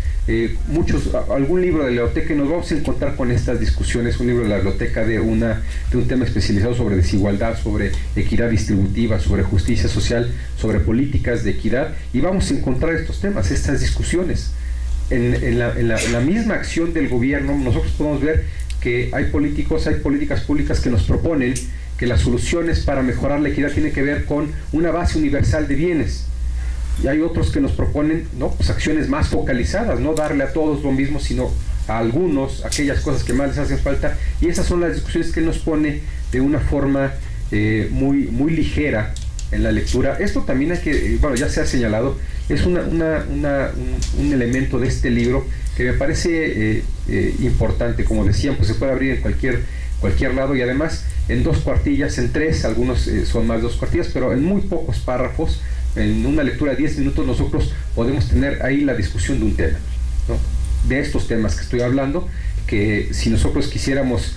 algún libro de la biblioteca y nos vamos a encontrar con estas discusiones, un libro de la biblioteca de un tema especializado sobre desigualdad, sobre equidad distributiva, sobre justicia social, sobre políticas de equidad, y vamos a encontrar estos temas, estas discusiones. En la misma acción del gobierno nosotros podemos ver que hay políticas públicas que nos proponen que las soluciones para mejorar la equidad tienen que ver con una base universal de bienes, y hay otros que nos proponen pues acciones más focalizadas, no darle a todos lo mismo, sino a algunos aquellas cosas que más les hacen falta, y esas son las discusiones que él nos pone de una forma muy ligera en la lectura. Esto también hay que, ya se ha señalado, es un elemento de este libro que me parece importante. Como decían, pues se puede abrir en cualquier lado, y además en 2 cuartillas, en 3, algunos son más de 2 cuartillas, pero en muy pocos párrafos, en una lectura de 10 minutos, nosotros podemos tener ahí la discusión de un tema, ¿no? De estos temas que estoy hablando, que si nosotros quisiéramos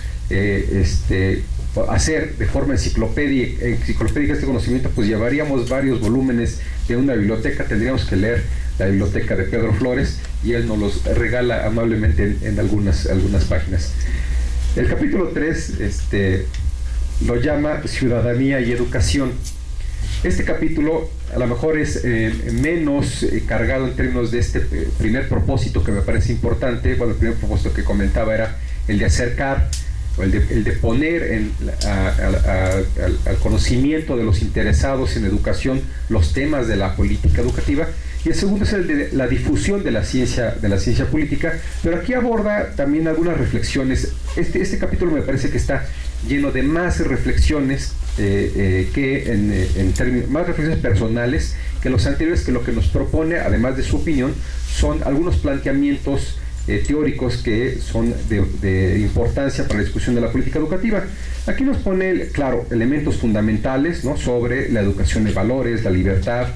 hacer de forma enciclopédica este conocimiento, pues llevaríamos varios volúmenes de una biblioteca, tendríamos que leer la biblioteca de Pedro Flores, y él nos los regala amablemente en algunas páginas. El capítulo 3 lo llama Ciudadanía y Educación. Este capítulo a lo mejor es menos cargado en términos de este primer propósito, que me parece importante. El primer propósito que comentaba era el de acercar, o el de poner al conocimiento de los interesados en educación los temas de la política educativa, y el segundo es el de la difusión de la ciencia política. Pero aquí aborda también algunas reflexiones. Este capítulo me parece que está lleno de más reflexiones en términos más reflexiones personales que los anteriores, que lo que nos propone, además de su opinión, son algunos planteamientos teóricos que son de importancia para la discusión de la política educativa. Aquí nos pone, claro, elementos fundamentales, ¿no?, sobre la educación de valores, la libertad,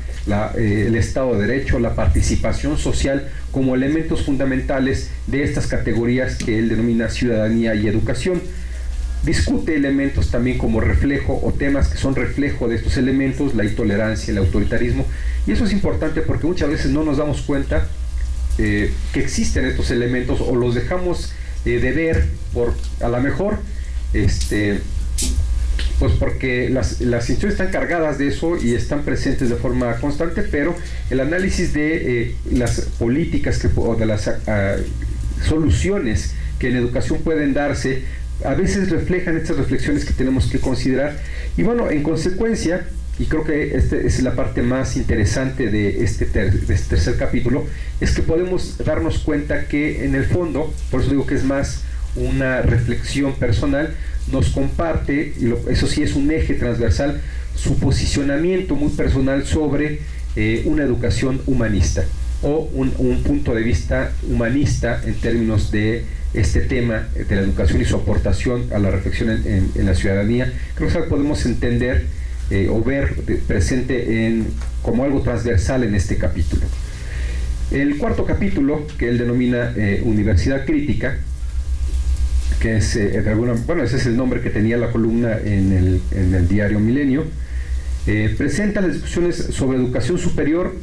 el Estado de Derecho, la participación social, como elementos fundamentales de estas categorías que él denomina ciudadanía y educación. Discute elementos también como reflejo o temas que son reflejo de estos elementos, la intolerancia, el autoritarismo, y eso es importante porque muchas veces no nos damos cuenta que existen estos elementos o los dejamos de ver por, a lo mejor, pues porque las instituciones están cargadas de eso y están presentes de forma constante, pero el análisis de las políticas o de las soluciones que en educación pueden darse a veces reflejan estas reflexiones que tenemos que considerar. Y bueno, en consecuencia, y creo que esta es la parte más interesante de este tercer capítulo, es que podemos darnos cuenta que en el fondo, por eso digo que es más una reflexión personal, nos comparte, y eso sí es un eje transversal, su posicionamiento muy personal sobre una educación humanista o un punto de vista humanista en términos de este tema de la educación y su aportación a la reflexión en la ciudadanía. Creo que podemos entender o ver presente como algo transversal en este capítulo. El cuarto capítulo, que él denomina Universidad Crítica, que es ese es el nombre que tenía la columna en el diario Milenio, presenta las discusiones sobre educación superior.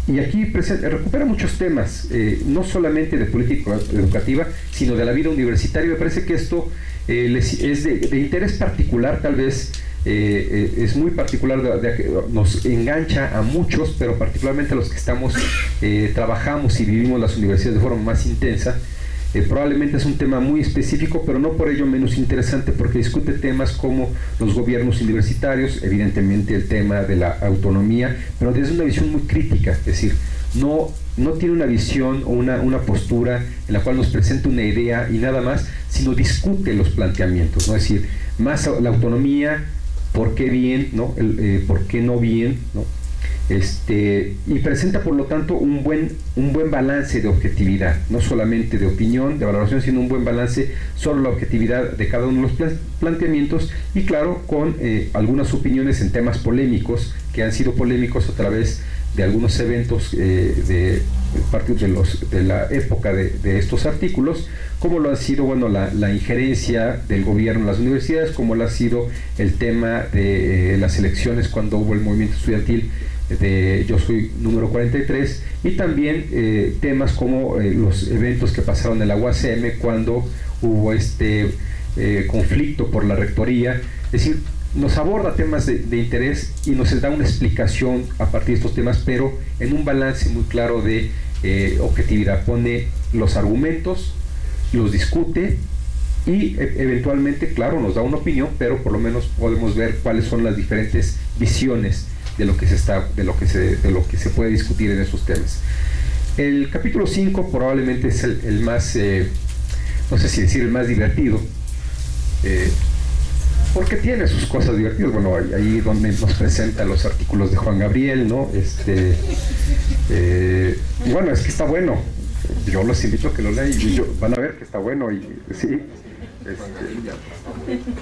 Y aquí recupera muchos temas, no solamente de política educativa, sino de la vida universitaria. Me parece que esto es de interés particular, tal vez es muy particular, nos engancha a muchos, pero particularmente a los que trabajamos y vivimos las universidades de forma más intensa. Probablemente es un tema muy específico, pero no por ello menos interesante, porque discute temas como los gobiernos universitarios, evidentemente el tema de la autonomía, pero desde una visión muy crítica, es decir, no tiene una visión o una postura en la cual nos presenta una idea y nada más, sino discute los planteamientos, ¿no? Es decir, más la autonomía, por qué bien, ¿no? Por qué no bien, ¿no? Y presenta por lo tanto un buen balance de objetividad, no solamente de opinión, de valoración, sino un buen balance sobre la objetividad de cada uno de los planteamientos, y claro, con algunas opiniones en temas polémicos, que han sido polémicos a través de algunos eventos de la época de estos artículos, como lo ha sido, bueno, la injerencia del gobierno en las universidades, como lo ha sido el tema de las elecciones cuando hubo el movimiento estudiantil de Yo Soy número 43, y también temas como los eventos que pasaron en la UACM cuando hubo conflicto por la rectoría. Es decir, nos aborda temas de interés y nos da una explicación a partir de estos temas, pero en un balance muy claro de objetividad. Pone los argumentos, los discute y eventualmente, claro, nos da una opinión, pero por lo menos podemos ver cuáles son las diferentes visiones de lo que se puede discutir en esos temas. El capítulo 5 probablemente es el más, no sé si decir el más divertido, porque tiene sus cosas divertidas. Bueno, ahí donde nos presenta los artículos de Juan Gabriel, ¿no? Bueno, es que está bueno. Yo los invito a que lo lean y van a ver que está bueno. Y sí,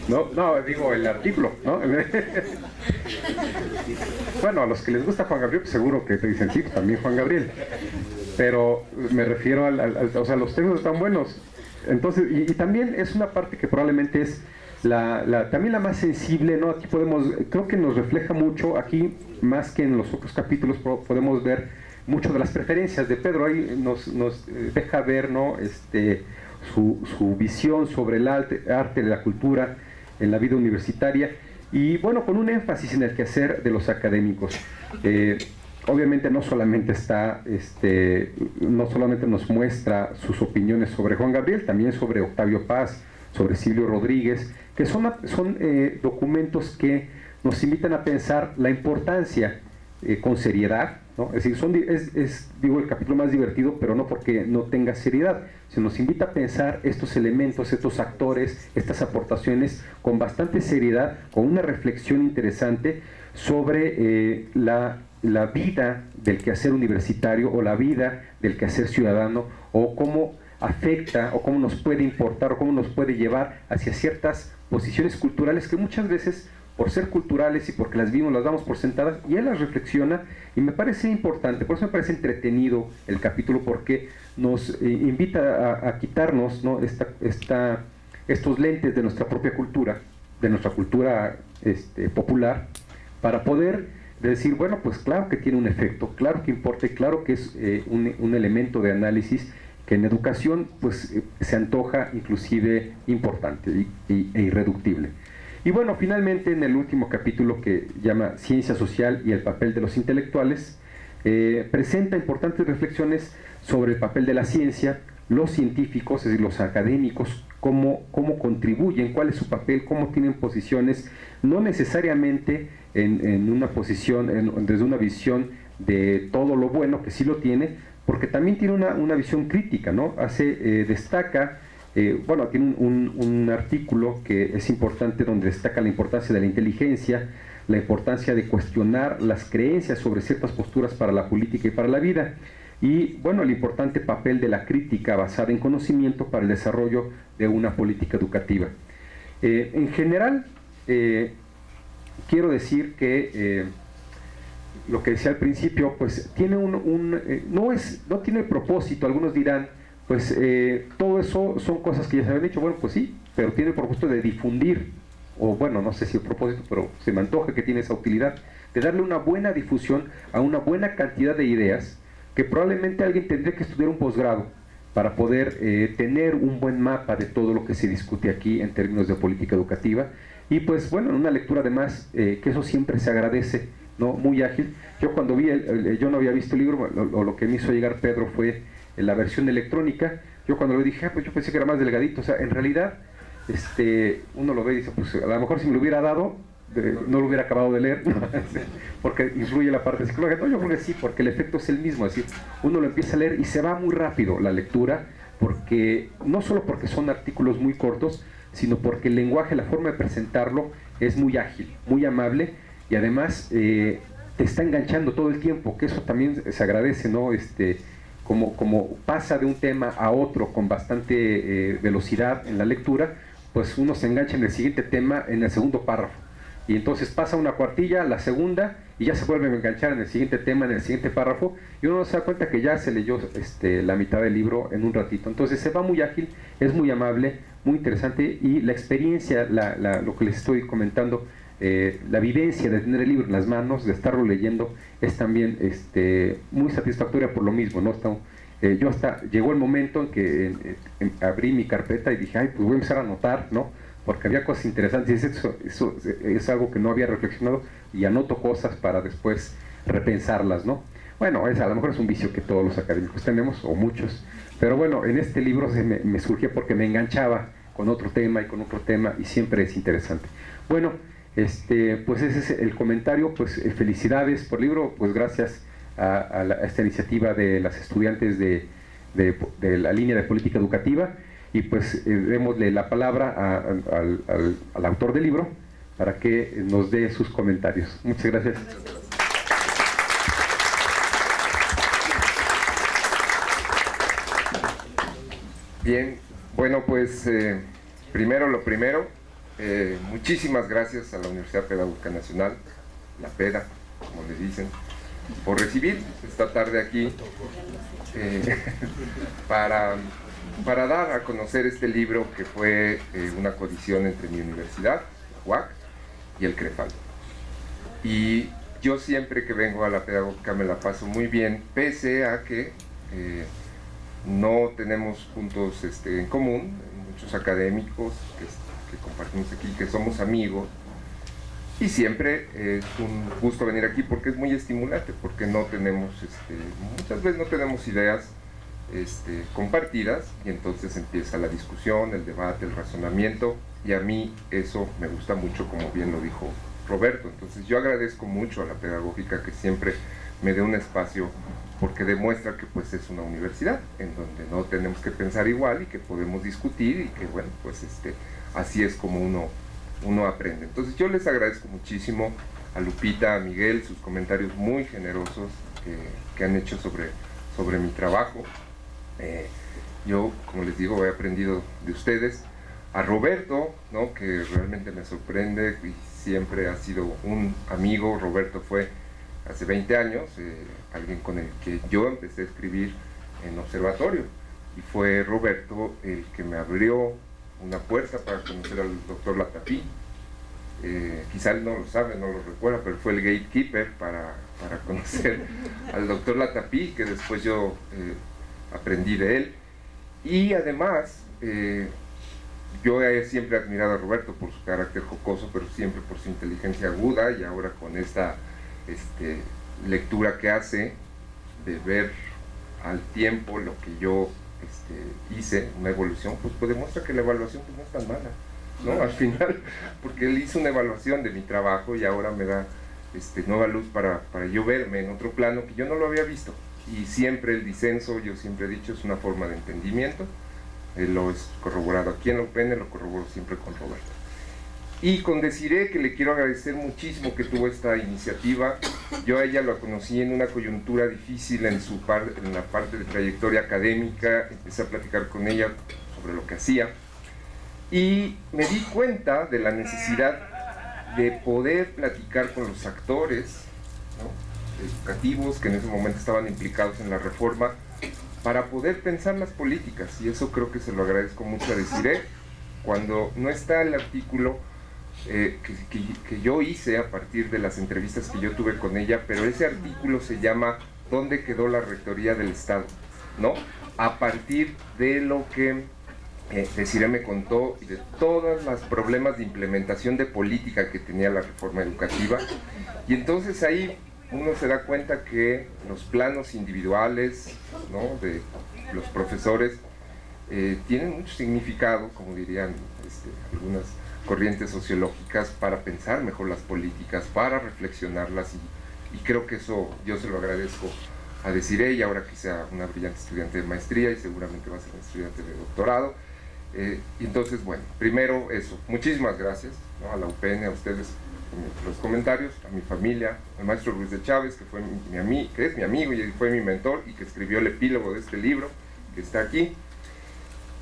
no, digo el artículo, ¿no? Bueno, a los que les gusta Juan Gabriel, pues seguro que te dicen sí, también Juan Gabriel. Pero me refiero o sea, los textos están buenos. Entonces, y también es una parte que probablemente es también la más sensible, ¿no? Aquí creo que nos refleja mucho, aquí más que en los otros capítulos, podemos ver mucho de las preferencias de Pedro. Ahí nos deja ver, ¿no? Su visión sobre el arte, la cultura en la vida universitaria, y bueno, con un énfasis en el quehacer de los académicos. Obviamente no solamente nos muestra sus opiniones sobre Juan Gabriel, también sobre Octavio Paz, sobre Silvio Rodríguez, que son documentos que nos invitan a pensar la importancia con seriedad, ¿no? Es decir, digo, el capítulo más divertido, pero no porque no tenga seriedad, se nos invita a pensar estos elementos, estos actores, estas aportaciones con bastante seriedad, con una reflexión interesante sobre la vida del quehacer universitario o la vida del quehacer ciudadano, o cómo afecta o cómo nos puede importar o cómo nos puede llevar hacia ciertas posiciones culturales que muchas veces, por ser culturales y porque las vimos, las damos por sentadas, y él las reflexiona, y me parece importante, por eso me parece entretenido el capítulo, porque nos invita a quitarnos, ¿no?, estos lentes de nuestra propia cultura, de nuestra cultura popular, para poder decir, bueno, pues claro que tiene un efecto, claro que importa, y claro que es un elemento de análisis que en educación pues se antoja inclusive importante e irreductible. Y bueno, finalmente en el último capítulo, que llama Ciencia Social y el papel de los intelectuales, presenta importantes reflexiones sobre el papel de la ciencia, los científicos, es decir, los académicos, cómo contribuyen, cuál es su papel, cómo tienen posiciones, no necesariamente en una posición, desde una visión de todo lo bueno, que sí lo tiene, porque también tiene una visión crítica, ¿no? Destaca, bueno, tiene un artículo que es importante, donde destaca la importancia de la inteligencia, la importancia de cuestionar las creencias sobre ciertas posturas para la política y para la vida, y bueno, el importante papel de la crítica basada en conocimiento para el desarrollo de una política educativa. En general, quiero decir que lo que decía al principio, pues tiene no tiene propósito. Algunos dirán, pues todo eso son cosas que ya se habían dicho. Bueno, pues sí, pero tiene el propósito de difundir, o bueno, no sé si el propósito, pero se me antoja que tiene esa utilidad, de darle una buena difusión a una buena cantidad de ideas, que probablemente alguien tendría que estudiar un posgrado para poder tener un buen mapa de todo lo que se discute aquí en términos de política educativa. Y pues bueno, en una lectura además, que eso siempre se agradece, ¿no?, muy ágil. Yo cuando vi, yo no había visto el libro, lo que me hizo llegar Pedro fue la versión electrónica. Yo cuando lo dije, pues yo pensé que era más delgadito. O sea, en realidad, uno lo ve y dice, pues a lo mejor si me lo hubiera dado, no lo hubiera acabado de leer, porque influye la parte psicológica. No, yo creo que sí, porque el efecto es el mismo, es decir, uno lo empieza a leer y se va muy rápido la lectura, porque no solo porque son artículos muy cortos, sino porque el lenguaje, la forma de presentarlo es muy ágil, muy amable, y además te está enganchando todo el tiempo, que eso también se agradece, ¿no? Como pasa de un tema a otro con bastante velocidad en la lectura, pues uno se engancha en el siguiente tema en el segundo párrafo, y entonces pasa una cuartilla, la segunda, y ya se vuelve a enganchar en el siguiente tema, en el siguiente párrafo, y uno se da cuenta que ya se leyó la mitad del libro en un ratito. Entonces se va muy ágil, es muy amable, muy interesante, y la experiencia, lo que les estoy comentando, la vivencia de tener el libro en las manos, de estarlo leyendo, es también muy satisfactoria por lo mismo, ¿no? Llegó el momento en que abrí mi carpeta y dije, ay, pues voy a empezar a anotar, ¿no? Porque había cosas interesantes, y eso es algo que no había reflexionado, y anoto cosas para después repensarlas, ¿no? Bueno, a lo mejor es un vicio que todos los académicos tenemos, o muchos, pero bueno, en este libro me surgía porque me enganchaba con otro tema y con otro tema, y siempre es interesante. Bueno, pues ese es el comentario. Pues felicidades por el libro, pues gracias a esta iniciativa de las estudiantes de la línea de política educativa, y pues démosle la palabra al autor del libro para que nos dé sus comentarios. Muchas gracias. Bien, bueno, pues primero lo primero, muchísimas gracias a la Universidad Pedagógica Nacional, la PEDA, como les dicen, por recibir esta tarde aquí para dar a conocer este libro, que fue una coedición entre mi universidad, UAC, y el CREFAL. Y yo siempre que vengo a la pedagógica me la paso muy bien, pese a que no tenemos puntos en común, muchos académicos que compartimos aquí, que somos amigos, y siempre es un gusto venir aquí porque es muy estimulante, porque no tenemos, muchas veces no tenemos ideas compartidas, y entonces empieza la discusión, el debate, el razonamiento, y a mí eso me gusta mucho, como bien lo dijo Roberto. Entonces yo agradezco mucho a la pedagógica que siempre me dé un espacio, porque demuestra que pues es una universidad en donde no tenemos que pensar igual y que podemos discutir y que bueno, pues así es como uno aprende. Entonces yo les agradezco muchísimo a Lupita, a Miguel, sus comentarios muy generosos que han hecho sobre mi trabajo. Yo, como les digo, he aprendido de ustedes. A Roberto, ¿no?, que realmente me sorprende y siempre ha sido un amigo. Roberto fue hace 20 años alguien con el que yo empecé a escribir en Observatorio, y fue Roberto el que me abrió una puerta para conocer al doctor Latapí. Quizá él no lo sabe, no lo recuerda, pero fue el gatekeeper para conocer al doctor Latapí, que después yo aprendí de él. Y además, yo he siempre admirado a Roberto por su carácter jocoso, pero siempre por su inteligencia aguda, y ahora con esta lectura que hace de ver al tiempo lo que yo hice, una evolución, pues demuestra que la evaluación pues no es tan mala, ¿no? Al final, porque él hizo una evaluación de mi trabajo y ahora me da nueva luz para yo verme en otro plano que yo no lo había visto. Y siempre el disenso, yo siempre he dicho, es una forma de entendimiento. Lo es corroborado aquí en la UPN, lo corroboro siempre con Roberto. Y con Desiree, que le quiero agradecer muchísimo que tuvo esta iniciativa. Yo a ella la conocí en una coyuntura difícil en la parte de trayectoria académica. Empecé a platicar con ella sobre lo que hacía y me di cuenta de la necesidad de poder platicar con los actores, ¿no?, educativos que en ese momento estaban implicados en la reforma, para poder pensar las políticas, y eso creo que se lo agradezco mucho a Desiree. Cuando no está el artículo que yo hice a partir de las entrevistas que yo tuve con ella, pero ese artículo se llama ¿Dónde quedó la Rectoría del Estado?, ¿no? A partir de lo que Desiree me contó y de todos los problemas de implementación de política que tenía la reforma educativa. Y entonces ahí uno se da cuenta que los planos individuales, ¿no?, de los profesores tienen mucho significado, como dirían algunas corrientes sociológicas, para pensar mejor las políticas, para reflexionarlas, y creo que eso yo se lo agradezco a Desiree, y ahora que sea una brillante estudiante de maestría y seguramente va a ser una estudiante de doctorado. Y entonces, bueno, primero eso, muchísimas gracias, ¿no?, a la UPN, a ustedes los comentarios, a mi familia, al maestro Ruiz de Chávez, que es mi amigo y fue mi mentor y que escribió el epílogo de este libro que está aquí.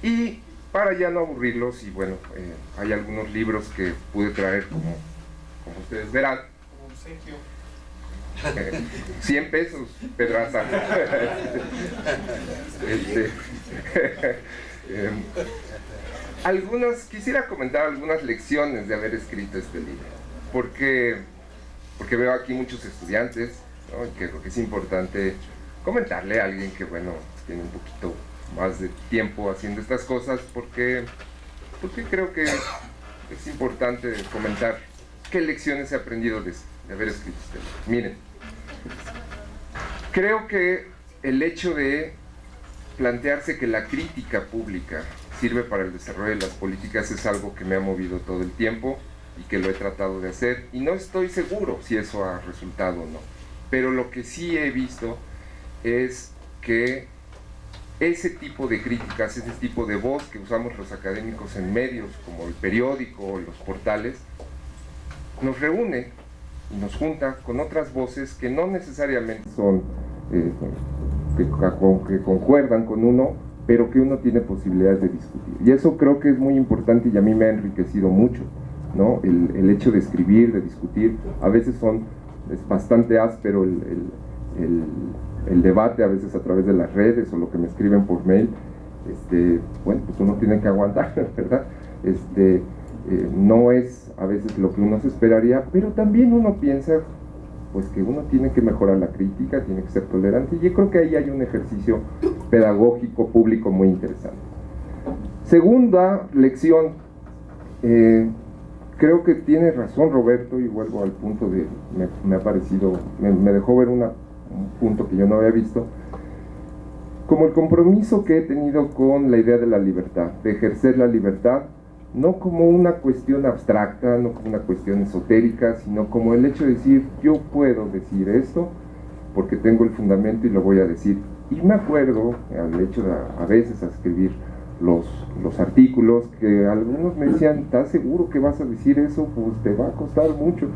Y para ya no aburrirlos, y bueno, hay algunos libros que pude traer, como ustedes verán. 100 pesos, Pedraza. Quisiera comentar algunas lecciones de haber escrito este libro, porque veo aquí muchos estudiantes, ¿no?, y que creo que es importante comentarle a alguien que, bueno, tiene un poquito más de tiempo haciendo estas cosas, porque creo que es importante comentar qué lecciones he aprendido de haber escrito este libro. Miren, creo que el hecho de plantearse que la crítica pública sirve para el desarrollo de las políticas es algo que me ha movido todo el tiempo y que lo he tratado de hacer, y no estoy seguro si eso ha resultado o no, pero lo que sí he visto es que ese tipo de críticas, ese tipo de voz que usamos los académicos en medios como el periódico o los portales, nos reúne y nos junta con otras voces que no necesariamente son que concuerdan con uno, pero que uno tiene posibilidades de discutir, y eso creo que es muy importante y a mí me ha enriquecido mucho, ¿no? El hecho de escribir, de discutir. A veces es bastante áspero el debate, a veces a través de las redes o lo que me escriben por mail. Bueno, pues uno tiene que aguantar, ¿verdad? No es a veces lo que uno se esperaría, pero también uno piensa pues que uno tiene que mejorar la crítica, tiene que ser tolerante, y yo creo que ahí hay un ejercicio pedagógico público muy interesante. Segunda lección, creo que tiene razón Roberto, y vuelvo al punto de, me dejó ver un punto que yo no había visto, como el compromiso que he tenido con la idea de la libertad, de ejercer la libertad no como una cuestión abstracta, no como una cuestión esotérica, sino como el hecho de decir, yo puedo decir esto porque tengo el fundamento y lo voy a decir. Y me acuerdo, al hecho de a veces a escribir los artículos, que algunos me decían, ¿estás seguro que vas a decir eso? Pues te va a costar mucho.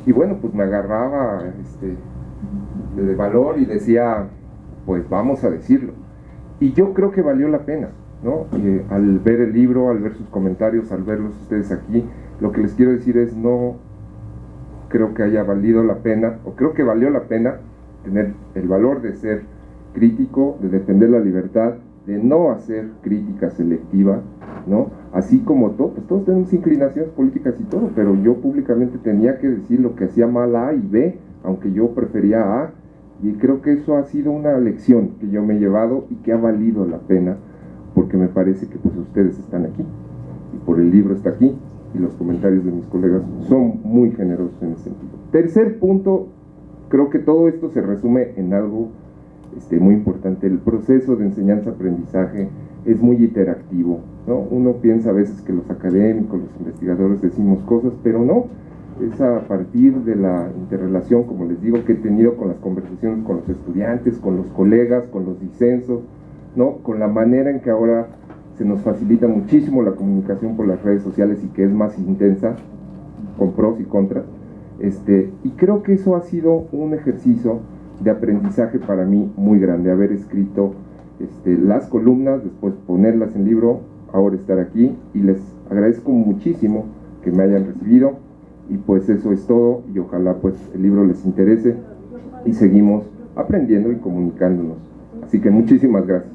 Y bueno, pues me agarraba de valor y decía, pues vamos a decirlo. Y yo creo que valió la pena, ¿no? Al ver el libro, al ver sus comentarios, al verlos ustedes aquí, lo que les quiero decir es, no creo que haya valido la pena, o creo que valió la pena tener el valor de ser crítico, de defender la libertad, de no hacer crítica selectiva, ¿no? Así como pues todos tenemos inclinaciones políticas y todo, pero yo públicamente tenía que decir lo que hacía mal A y B, aunque yo prefería A, y creo que eso ha sido una lección que yo me he llevado y que ha valido la pena, porque me parece que pues ustedes están aquí, y por el libro está aquí, y los comentarios de mis colegas son muy generosos en ese sentido. Tercer punto, creo que todo esto se resume en algo muy importante. El proceso de enseñanza-aprendizaje es muy interactivo, ¿no? Uno piensa a veces que los académicos, los investigadores decimos cosas, pero no, es a partir de la interrelación, como les digo, que he tenido con las conversaciones con los estudiantes, con los colegas, con los disensos, ¿no? Con la manera en que ahora se nos facilita muchísimo la comunicación por las redes sociales y que es más intensa, con pros y contras, y creo que eso ha sido un ejercicio de aprendizaje para mí muy grande, haber escrito las columnas, después ponerlas en libro, ahora estar aquí, y les agradezco muchísimo que me hayan recibido, y pues eso es todo, y ojalá pues el libro les interese y seguimos aprendiendo y comunicándonos. Así que muchísimas gracias.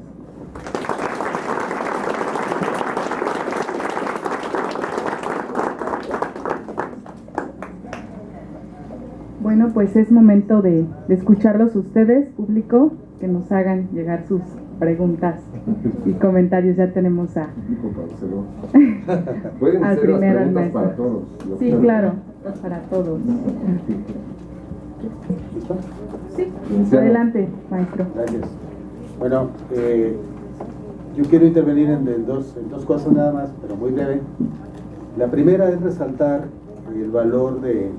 Bueno, pues es momento de escucharlos ustedes, público, que nos hagan llegar sus preguntas y comentarios. Ya tenemos a... Pueden al ser las primer preguntas maestro. para todos. Sí, claro, para todos. Sí, adelante, maestro. Gracias. Bueno, yo quiero intervenir en dos cosas nada más, pero muy breve. La primera es resaltar el valor de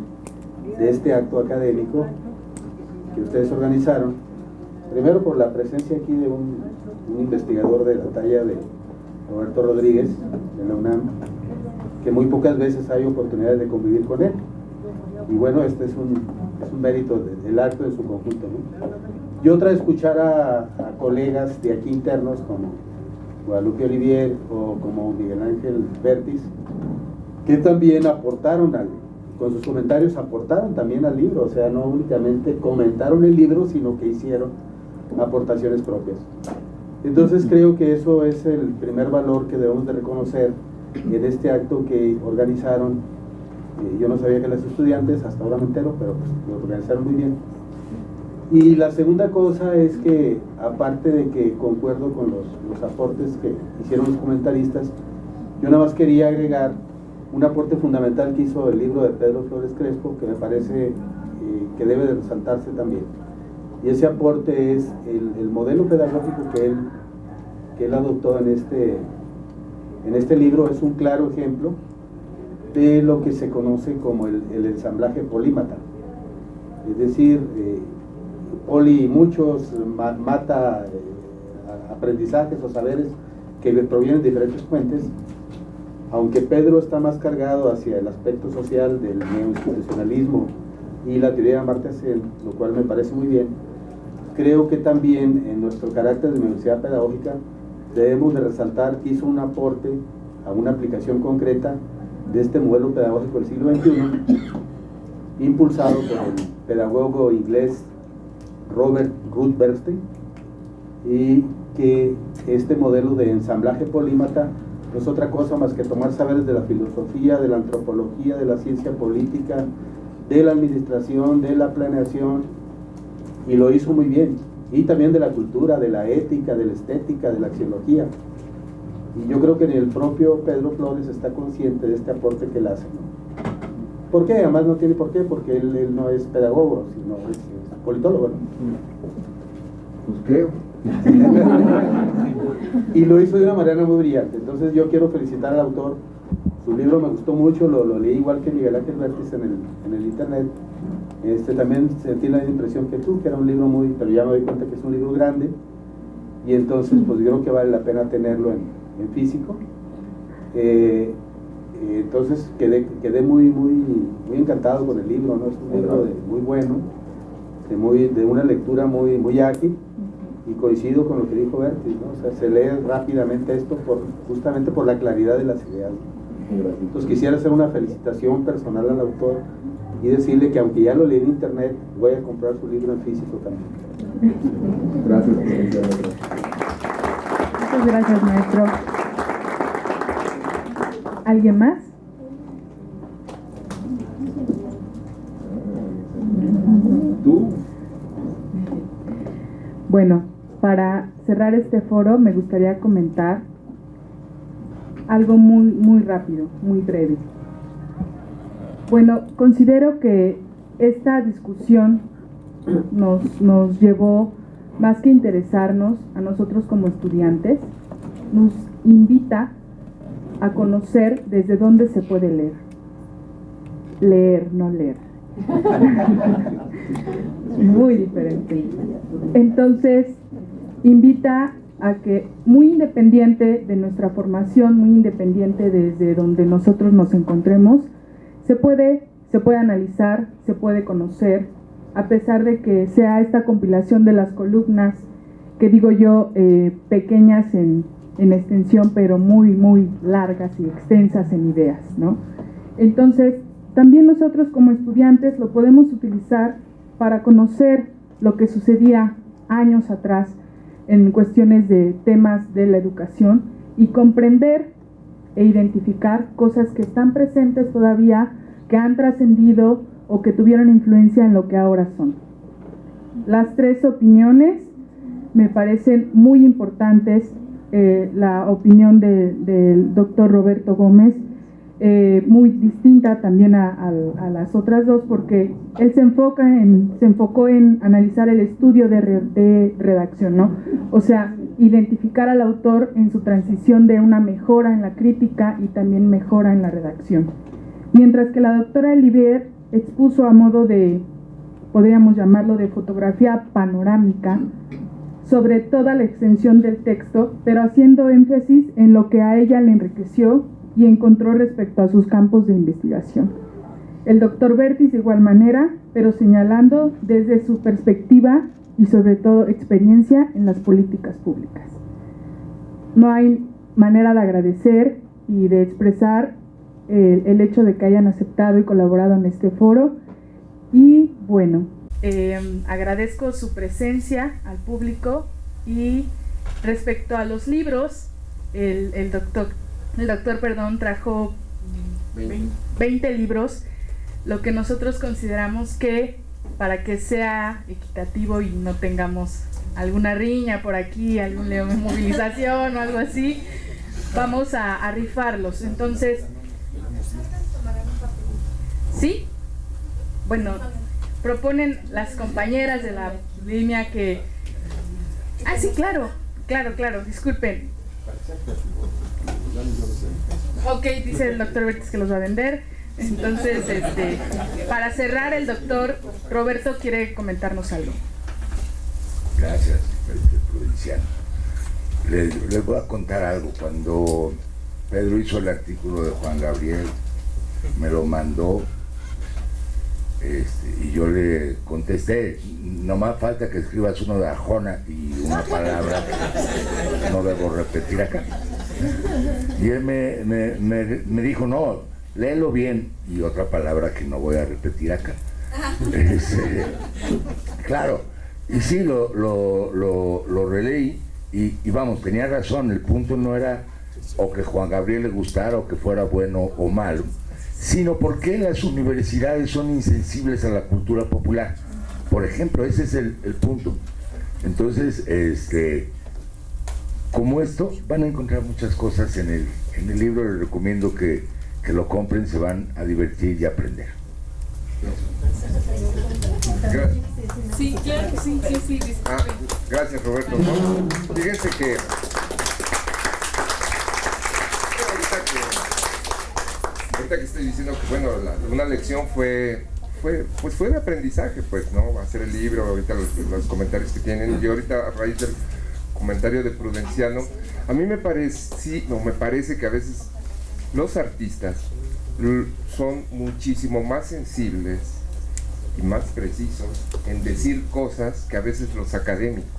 este acto académico que ustedes organizaron, primero por la presencia aquí de un investigador de la talla de Roberto Rodríguez de la UNAM, que muy pocas veces hay oportunidades de convivir con él, y bueno, este es un mérito del acto en su conjunto, ¿no? Y otra, escuchar a colegas de aquí internos como Guadalupe Olivier o como Miguel Ángel Vértiz, que también aportaron con sus comentarios aportaron también al libro, o sea, no únicamente comentaron el libro, sino que hicieron aportaciones propias. Entonces creo que eso es el primer valor que debemos de reconocer en este acto que organizaron. Yo no sabía que los estudiantes, hasta ahora me entero, pero pues lo organizaron muy bien. Y la segunda cosa es que, aparte de que concuerdo con los aportes que hicieron los comentaristas, yo nada más quería agregar un aporte fundamental que hizo el libro de Pedro Flores Crespo, que me parece que debe de resaltarse también. Y ese aporte es el modelo pedagógico que él adoptó en este libro. Es un claro ejemplo de lo que se conoce como el ensamblaje polímata. Es decir, poli muchos, mata aprendizajes o saberes que provienen de diferentes fuentes. Aunque Pedro está más cargado hacia el aspecto social del neoinstitucionalismo y la teoría de Amartya Sen, lo cual me parece muy bien, creo que también en nuestro carácter de universidad pedagógica debemos de resaltar que hizo un aporte a una aplicación concreta de este modelo pedagógico del siglo XXI, impulsado por el pedagogo inglés Robert Ruth Bernstein, y que este modelo de ensamblaje polímata no es otra cosa más que tomar saberes de la filosofía, de la antropología, de la ciencia política, de la administración, de la planeación, y lo hizo muy bien, y también de la cultura, de la ética, de la estética, de la axiología. Y yo creo que el propio Pedro Flores está consciente de este aporte que él hace, ¿no? ¿Por qué? Además no tiene por qué, porque él no es pedagogo, sino es politólogo, ¿no? Pues creo. Y lo hizo de una manera muy brillante. Entonces yo quiero felicitar al autor Su libro me gustó mucho, lo leí igual que Miguel Ángel Vértiz en el internet. También sentí la impresión que tú, que era un libro pero ya me doy cuenta que es un libro grande, y entonces pues yo creo que vale la pena tenerlo en físico. Entonces quedé muy encantado con el libro, ¿no? Es un libro muy bueno, de una lectura muy ágil, y coincido con lo que dijo Vértiz, ¿no? O sea, se lee rápidamente esto justamente por la claridad de las ideas. Entonces quisiera hacer una felicitación personal al autor y decirle que aunque ya lo leí en internet, voy a comprar su libro en físico también. Gracias. Muchas gracias, maestro. ¿Alguien más? ¿Tú? Bueno, para cerrar este foro me gustaría comentar algo muy rápido, muy breve. Bueno, considero que esta discusión nos llevó, más que interesarnos a nosotros como estudiantes, nos invita a conocer desde dónde se puede leer. Leer, no leer. Muy diferente. Entonces, invita a que, muy independiente de nuestra formación, muy independiente desde donde nosotros nos encontremos, se puede analizar, se puede conocer, a pesar de que sea esta compilación de las columnas, que digo yo, pequeñas en extensión, pero muy largas y extensas en ideas, ¿no? Entonces, también nosotros como estudiantes lo podemos utilizar para conocer lo que sucedía años atrás en cuestiones de temas de la educación y comprender e identificar cosas que están presentes todavía, que han trascendido o que tuvieron influencia en lo que ahora son. Las tres opiniones me parecen muy importantes. La opinión del doctor Roberto Gómez, muy distinta también a las otras dos, porque él se enfocó en analizar el estudio de redacción, ¿no? O sea, identificar al autor en su transición de una mejora en la crítica y también mejora en la redacción. Mientras que la doctora Olivier expuso a modo de, podríamos llamarlo, de fotografía panorámica sobre toda la extensión del texto, pero haciendo énfasis en lo que a ella le enriqueció y encontró respecto a sus campos de investigación. El doctor Vértiz de igual manera, pero señalando desde su perspectiva y sobre todo experiencia en las políticas públicas. No hay manera de agradecer y de expresar el hecho de que hayan aceptado y colaborado en este foro. Y bueno, agradezco su presencia al público. Y respecto a los libros, el doctor trajo 20 libros, lo que nosotros consideramos que, para que sea equitativo y no tengamos alguna riña por aquí, alguna movilización o algo así, vamos a rifarlos. Entonces, ¿sí? Bueno, proponen las compañeras de la línea que... Ah, sí, claro, disculpen. Ok, dice el doctor Vértiz que los va a vender. Entonces, para cerrar, el doctor Roberto quiere comentarnos algo. Gracias, Provinciano. Les voy a contar algo. Cuando Pedro hizo el artículo de Juan Gabriel, me lo mandó, y yo le contesté, nomás falta que escribas uno de Arjona y una palabra que no debo repetir acá. Y él me dijo, no, léelo bien, y otra palabra que no voy a repetir acá. Claro, y sí, lo releí, y vamos, tenía razón. El punto no era o que Juan Gabriel le gustara o que fuera bueno o malo, sino por qué las universidades son insensibles a la cultura popular. Por ejemplo, ese es el punto. Entonces, como esto, van a encontrar muchas cosas en el libro. Les recomiendo que lo compren, se van a divertir y a aprender. Sí, claro, sí. Gracias, Roberto. Fíjense que ahorita que estoy diciendo que, bueno, una lección fue de aprendizaje, pues, ¿no? Hacer el libro, ahorita los comentarios que tienen, y ahorita a raíz del comentario de Prudenciano, a mí me parece que a veces los artistas son muchísimo más sensibles y más precisos en decir cosas que a veces los académicos,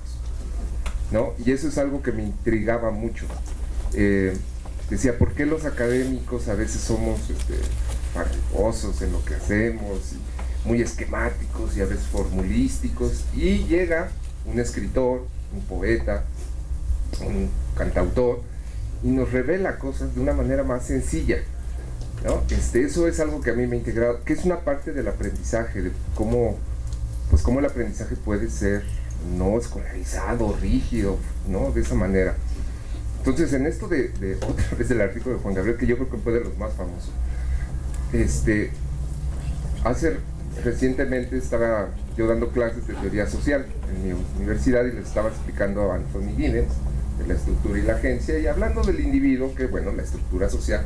¿no? Y eso es algo que me intrigaba mucho. Decía, ¿por qué los académicos a veces somos farragosos en lo que hacemos, y muy esquemáticos y a veces formulísticos? Y llega un escritor, un poeta, un cantautor, y nos revela cosas de una manera más sencilla, ¿no? Eso es algo que a mí me ha integrado, que es una parte del aprendizaje, de cómo el aprendizaje puede ser no escolarizado, rígido, ¿no? De esa manera. Entonces, en esto de otra vez del artículo de Juan Gabriel, que yo creo que fue de los más famosos, recientemente estaba yo dando clases de teoría social en mi universidad y les estaba explicando a Anthony Giddens de la estructura y la agencia, y hablando del individuo, que bueno, la estructura social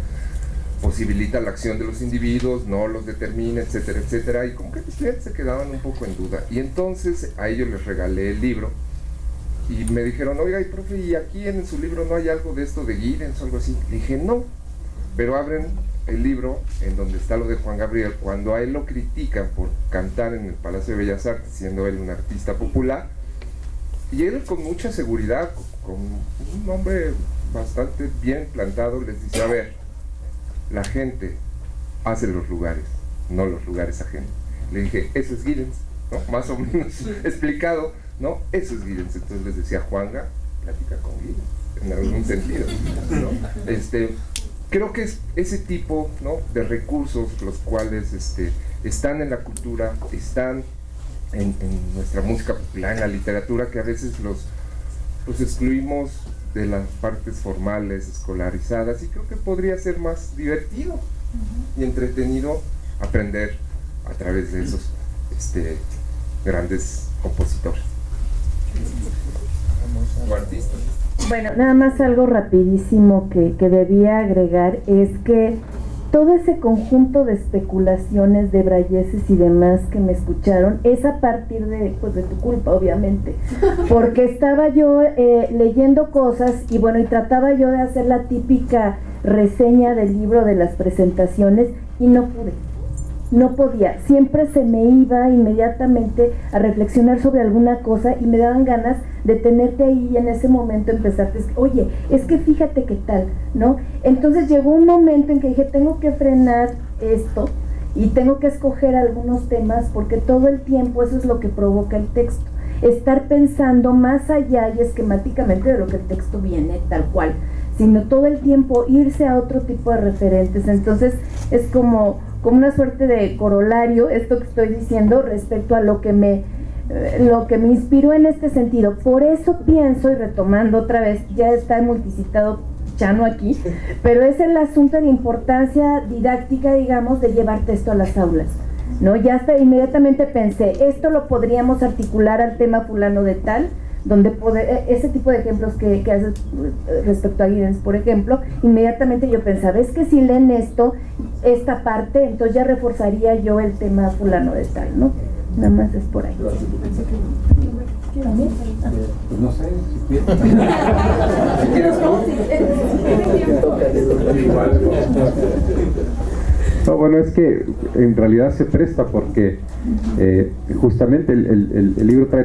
posibilita la acción de los individuos, no los determina, etcétera, etcétera, y como que los estudiantes se quedaban un poco en duda, y entonces a ellos les regalé el libro, y me dijeron, oiga, y profe, ¿y aquí en su libro no hay algo de esto de Giddens o algo así? Le dije, no, pero abren el libro en donde está lo de Juan Gabriel, cuando a él lo critican por cantar en el Palacio de Bellas Artes, siendo él un artista popular, y él con mucha seguridad, con un hombre bastante bien plantado, les dice, a ver, la gente hace los lugares, no los lugares ajenos. Le dije, eso es Giddens, ¿no? Más o menos explicado, ¿no? Eso es Giddens. Entonces les decía, Juanga, platica con Giddens, en algún sentido, ¿no? Creo que es ese tipo, ¿no?, de recursos los cuales están en la cultura, están en nuestra música popular, en la literatura, que a veces los excluimos de las partes formales, escolarizadas, y creo que podría ser más divertido y entretenido aprender a través de esos grandes compositores o artistas. Bueno, nada más algo rapidísimo que debía agregar es que todo ese conjunto de especulaciones, de brailleces y demás que me escucharon es a partir de tu culpa, obviamente, porque estaba yo leyendo cosas y bueno, y trataba yo de hacer la típica reseña del libro de las presentaciones y no podía, siempre se me iba inmediatamente a reflexionar sobre alguna cosa y me daban ganas de tenerte ahí y en ese momento empezarte, oye, es que fíjate qué tal, ¿no? Entonces llegó un momento en que dije, tengo que frenar esto y tengo que escoger algunos temas, porque todo el tiempo eso es lo que provoca el texto, estar pensando más allá y esquemáticamente de lo que el texto viene tal cual, sino todo el tiempo irse a otro tipo de referentes. Entonces es como una suerte de corolario esto que estoy diciendo respecto a lo que me inspiró en este sentido. Por eso pienso, y retomando otra vez, ya está multicitado Chano aquí, pero es el asunto de la importancia didáctica, digamos, de llevarte esto a las aulas, ¿no? Ya hasta inmediatamente pensé, esto lo podríamos articular al tema fulano de tal, donde ese tipo de ejemplos que haces respecto a Giddens, por ejemplo, inmediatamente yo pensaba, es que si leen esta parte, entonces ya reforzaría yo el tema fulano de tal, ¿no? Nada más es por ahí. ¿También? Pues no sé, si quieres. No, bueno, es que en realidad se presta porque justamente el libro trae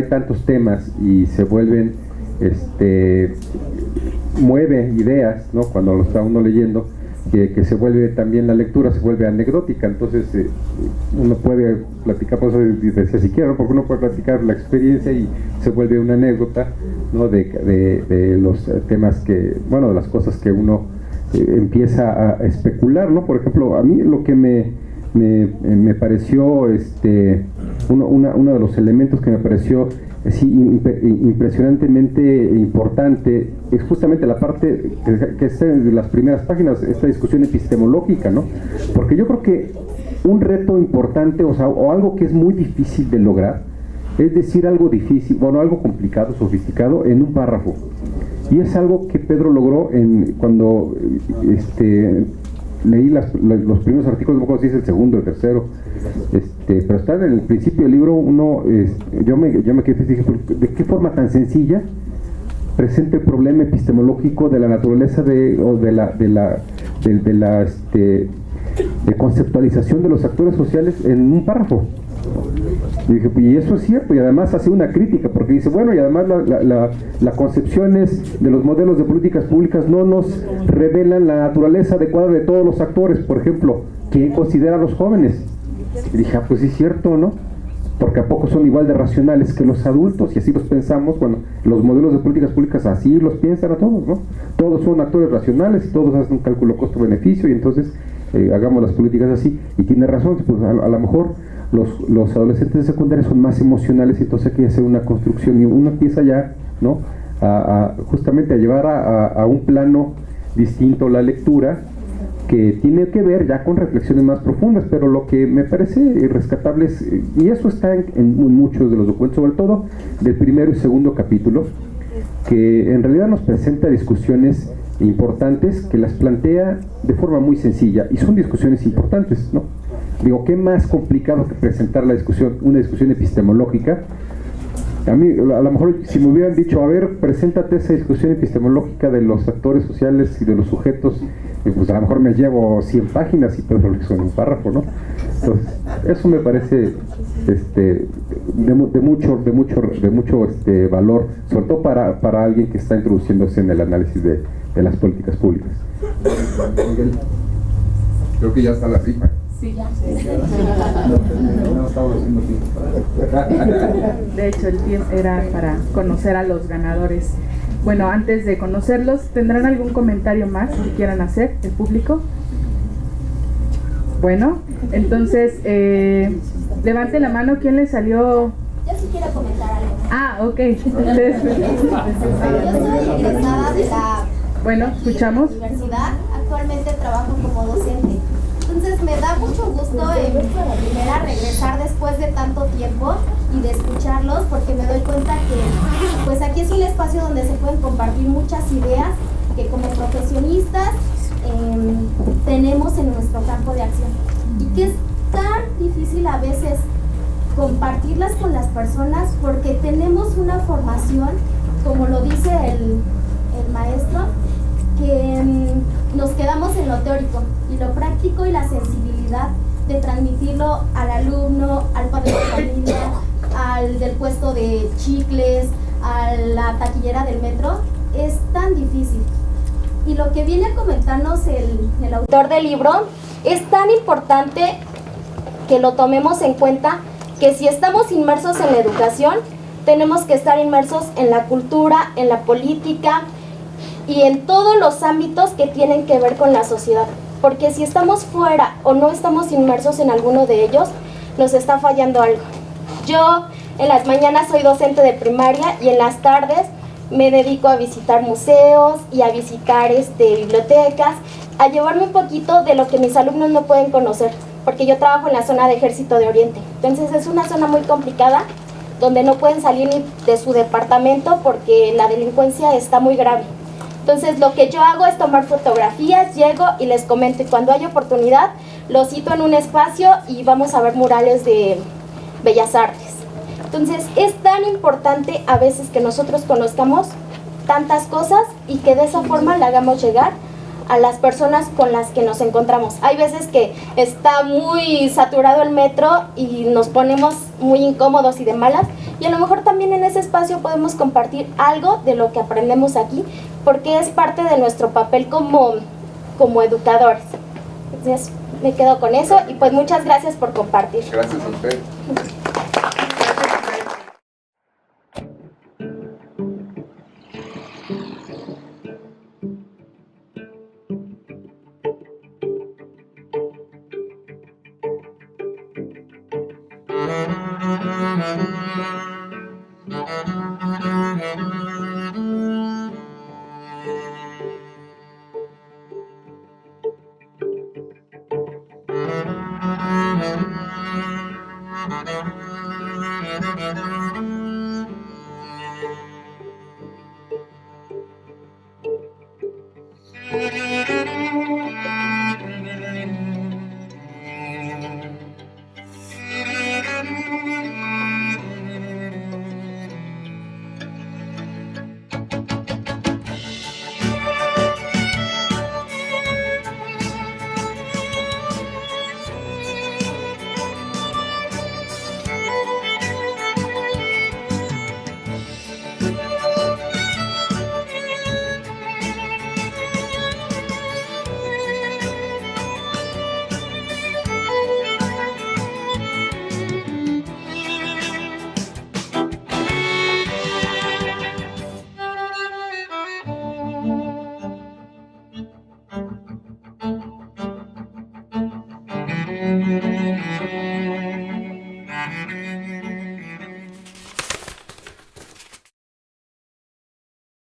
tantos temas y se vuelven, mueve ideas, ¿no? Cuando lo está uno leyendo, que se vuelve también la lectura, se vuelve anecdótica. Entonces uno puede platicar, por eso decía si quiero, porque uno puede platicar la experiencia y se vuelve una anécdota, ¿no? de los temas de las cosas que uno empieza a especular, ¿no? Por ejemplo, a mí lo que me pareció uno de los elementos que me pareció impresionantemente importante es justamente la parte que está en las primeras páginas, esta discusión epistemológica, ¿no? Porque yo creo que un reto importante, o algo que es muy difícil de lograr, es decir algo difícil, algo complicado, sofisticado en un párrafo. Y es algo que Pedro logró cuando leí los primeros artículos, no me acuerdo si es el segundo o el tercero, pero está en el principio del libro. Yo me quedé y dije, ¿de qué forma tan sencilla presenta el problema epistemológico de la naturaleza de conceptualización de los actores sociales en un párrafo? Y dije, y eso es cierto, y además hace una crítica, porque dice, bueno, y además las concepciones de los modelos de políticas públicas no nos revelan la naturaleza adecuada de todos los actores. Por ejemplo, ¿quién considera a los jóvenes? Y dije, pues sí es cierto, ¿no? Porque a poco son igual de racionales que los adultos, y así los pensamos. Bueno, los modelos de políticas públicas así los piensan a todos, ¿no? Todos son actores racionales y todos hacen un cálculo costo-beneficio, y entonces hagamos las políticas así. Y tiene razón, pues a lo mejor los adolescentes de secundaria son más emocionales, y entonces hay que hacer una construcción, y uno empieza ya, ¿no?, justamente a llevar a un plano distinto la lectura, que tiene que ver ya con reflexiones más profundas. Pero lo que me parece rescatable es, y eso está en muchos de los documentos, sobre todo del primero y segundo capítulo, que en realidad nos presenta discusiones importantes, que las plantea de forma muy sencilla, y son discusiones importantes, ¿no? Digo, ¿qué más complicado que presentar la discusión, una discusión epistemológica? A mí, a lo mejor, si me hubieran dicho, a ver, preséntate esa discusión epistemológica de los actores sociales y de los sujetos, pues a lo mejor me llevo 100 páginas, y todo lo hizo en un párrafo, ¿no? Entonces, eso me parece de mucho valor, sobre todo para alguien que está introduciéndose en el análisis de las políticas públicas. Miguel, creo que ya está la rifa. Sí. No estamos haciendo tiempo. De hecho, el tiempo era para conocer a los ganadores. Bueno, antes de conocerlos, ¿tendrán algún comentario más que quieran hacer, el público? Bueno, entonces, levante la mano, ¿quién le salió? Yo sí quiero comentar algo. Ah, ok. Yo soy egresada de la Bueno, escuchamos. universidad. Actualmente trabajo como docente. Entonces me da mucho gusto en primera regresar después de tanto tiempo y de escucharlos, porque me doy cuenta que pues aquí es un espacio donde se pueden compartir muchas ideas que como profesionistas tenemos en nuestro campo de acción, y que es tan difícil a veces compartirlas con las personas, porque tenemos una formación, como lo dice el maestro, que nos quedamos en lo teórico, y lo práctico y la sensibilidad de transmitirlo al alumno, al padre de familia, al del puesto de chicles, a la taquillera del metro, es tan difícil. Y lo que viene a comentarnos el autor del libro es tan importante que lo tomemos en cuenta, que si estamos inmersos en la educación, tenemos que estar inmersos en la cultura, en la política y en todos los ámbitos que tienen que ver con la sociedad. Porque si estamos fuera o no estamos inmersos en alguno de ellos, nos está fallando algo. Yo en las mañanas soy docente de primaria, y en las tardes me dedico a visitar museos y a visitar bibliotecas, a llevarme un poquito de lo que mis alumnos no pueden conocer, porque yo trabajo en la zona de Ejército de Oriente. Entonces es una zona muy complicada, donde no pueden salir ni de su departamento porque la delincuencia está muy grave. Entonces lo que yo hago es tomar fotografías, llego y les comento, y cuando hay oportunidad los cito en un espacio y vamos a ver murales de Bellas Artes. Entonces es tan importante a veces que nosotros conozcamos tantas cosas y que de esa forma le hagamos llegar a las personas con las que nos encontramos. Hay veces que está muy saturado el metro y nos ponemos muy incómodos y de malas, y a lo mejor también en ese espacio podemos compartir algo de lo que aprendemos aquí, porque es parte de nuestro papel como educadores. Entonces me quedo con eso, y pues muchas gracias por compartir. Gracias a usted. Thank you.